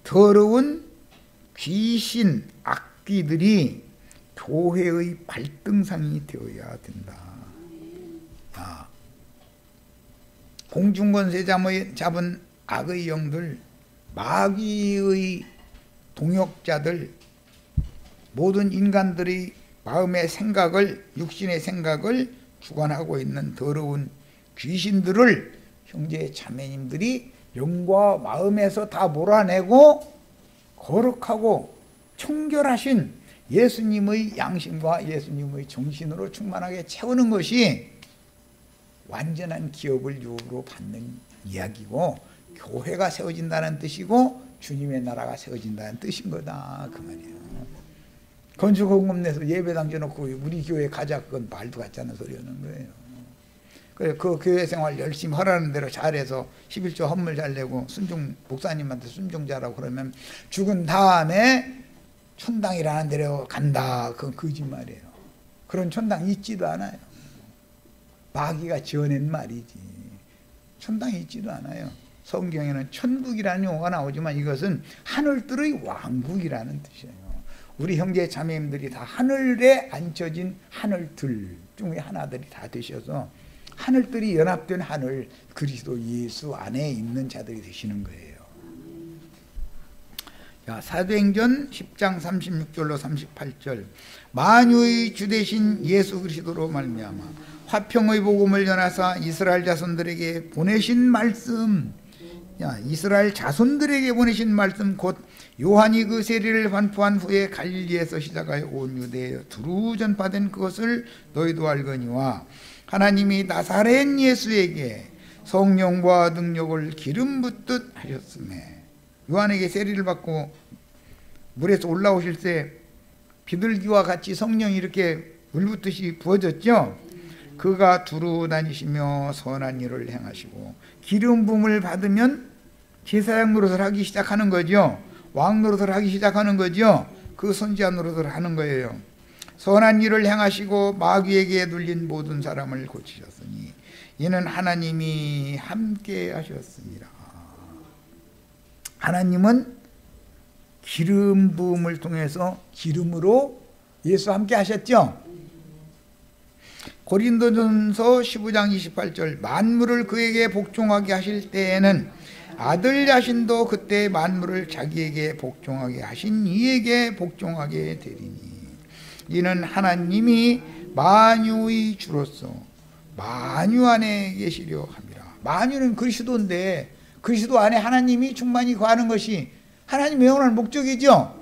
더러운 귀신, 악귀들이 교회의 발등상이 되어야 된다. 공중권세 잡은 악의 영들, 마귀의 동역자들, 모든 인간들의 마음의 생각을, 육신의 생각을 주관하고 있는 더러운 귀신들을 형제 자매님들이 영과 마음에서 다 몰아내고 거룩하고 청결하신 예수님의 양심과 예수님의 정신으로 충만하게 채우는 것이 완전한 기업을 유업으로 받는 이야기고 교회가 세워진다는 뜻이고 주님의 나라가 세워진다는 뜻인 거다 그 말이에요. 건축헌금 내서 예배당 줘놓고 우리 교회 가자 그건 말도 같지 않은 소리 하는 거예요. 그래 그 교회 생활 열심히 하라는 대로 잘해서 11조 헌물 잘 내고 순종 목사님한테 순종 잘하고 그러면 죽은 다음에 천당이라는 데로 간다. 그건 거짓말이에요. 그런 천당 있지도 않아요. 마귀가 지어낸 말이지. 천당이 있지도 않아요. 성경에는 천국이라는 용어가 나오지만 이것은 하늘들의 왕국이라는 뜻이에요. 우리 형제 자매님들이 다 하늘에 앉혀진 하늘들 중에 하나들이 다 되셔서 하늘들이 연합된 하늘 그리스도 예수 안에 있는 자들이 되시는 거예요. 사도행전 10장 36절로 38절. 만유의 주 되신 예수 그리스도로 말미암아 화평의 복음을 전하사 이스라엘 자손들에게 보내신 말씀, 이스라엘 자손들에게 보내신 말씀 곧 요한이 그 세례를 반포한 후에 갈릴리에서 시작하여 온 유대에 두루 전파된 그것을 너희도 알거니와 하나님이 나사렛 예수에게 성령과 능력을 기름 붓듯 하셨음에. 요한에게 세례를 받고 물에서 올라오실 때 비둘기와 같이 성령이 이렇게 물붓듯이 부어졌죠. 그가 두루 다니시며 선한 일을 행하시고 기름 부음을 받으면 제사장 노릇을 하기 시작하는 거죠. 왕 노릇을 하기 시작하는 거죠. 그 선지자 노릇을 하는 거예요. 선한 일을 행하시고 마귀에게 눌린 모든 사람을 고치셨으니 이는 하나님이 함께 하셨습니다. 하나님은 기름 부음을 통해서 기름으로 예수 함께 하셨죠. 고린도전서 15장 28절. 만물을 그에게 복종하게 하실 때에는 아들 자신도 그때 만물을 자기에게 복종하게 하신 이에게 복종하게 되리니 이는 하나님이 만유의 주로서 만유 안에 계시려 함이라. 만유는 그리스도인데 그리스도 안에 하나님이 충만히 거하는 것이 하나님의 영원한 목적이죠.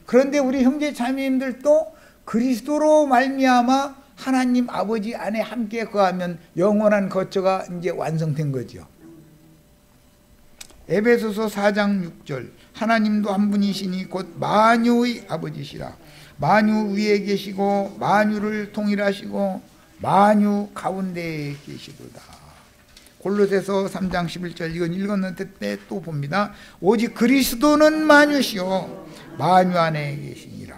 그런데 우리 형제 자매님들도 그리스도로 말미암아 하나님 아버지 안에 함께 거하면 영원한 거처가 이제 완성된 거죠. 에베소서 4장 6절. 하나님도 한 분이시니 곧 만유의 아버지시라. 만유 위에 계시고 만유를 통일하시고 만유 가운데에 계시도다. 골로새서 3장 11절. 이건 읽었는데 또 봅니다. 오직 그리스도는 만유시요 만유 안에 계시니라.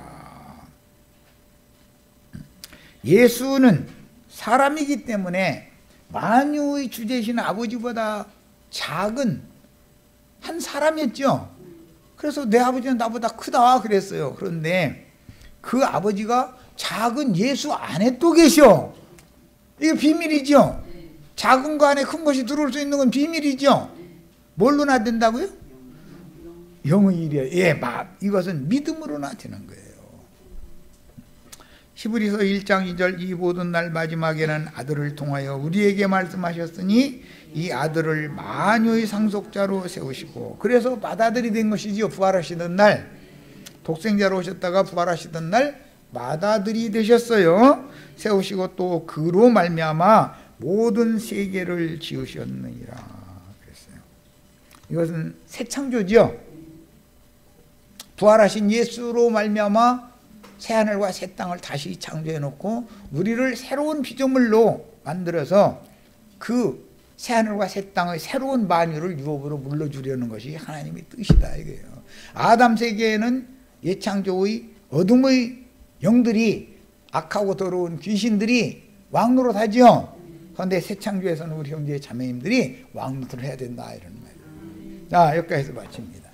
예수는 사람이기 때문에 만유의 주제이신 아버지보다 작은 한 사람이었죠. 그래서 내 아버지는 나보다 크다 그랬어요. 그런데 그 아버지가 작은 예수 안에 또 계셔. 이게 비밀이죠. 작은 거 안에 큰 것이 들어올 수 있는 건 비밀이죠. 뭘로 나된다고요? 영의 일이에요. 예, 이것은 믿음으로 나타나는 거예요. 히브리서 1장 2절. 이 모든 날 마지막에는 아들을 통하여 우리에게 말씀하셨으니 이 아들을 만유의 상속자로 세우시고, 그래서 맏아들이 된 것이지요. 부활하시던 날, 독생자로 오셨다가 부활하시던 날 맏아들이 되셨어요. 세우시고 또 그로 말미암아 모든 세계를 지으셨느니라 그랬어요. 이것은 새 창조죠. 부활하신 예수로 말미암아 새 하늘과 새 땅을 다시 창조해 놓고 우리를 새로운 피조물로 만들어서 그 새 하늘과 새 땅의 새로운 만유를 유업으로 물러주려는 것이 하나님의 뜻이다 이거예요. 아담 세계에는 예창조의 어둠의 영들이, 악하고 더러운 귀신들이 왕노릇 하죠. 그런데 새 창조에서는 우리 형제 자매님들이 왕노릇을 해야 된다 이런 말이에요. 자, 여기까지서 마칩니다.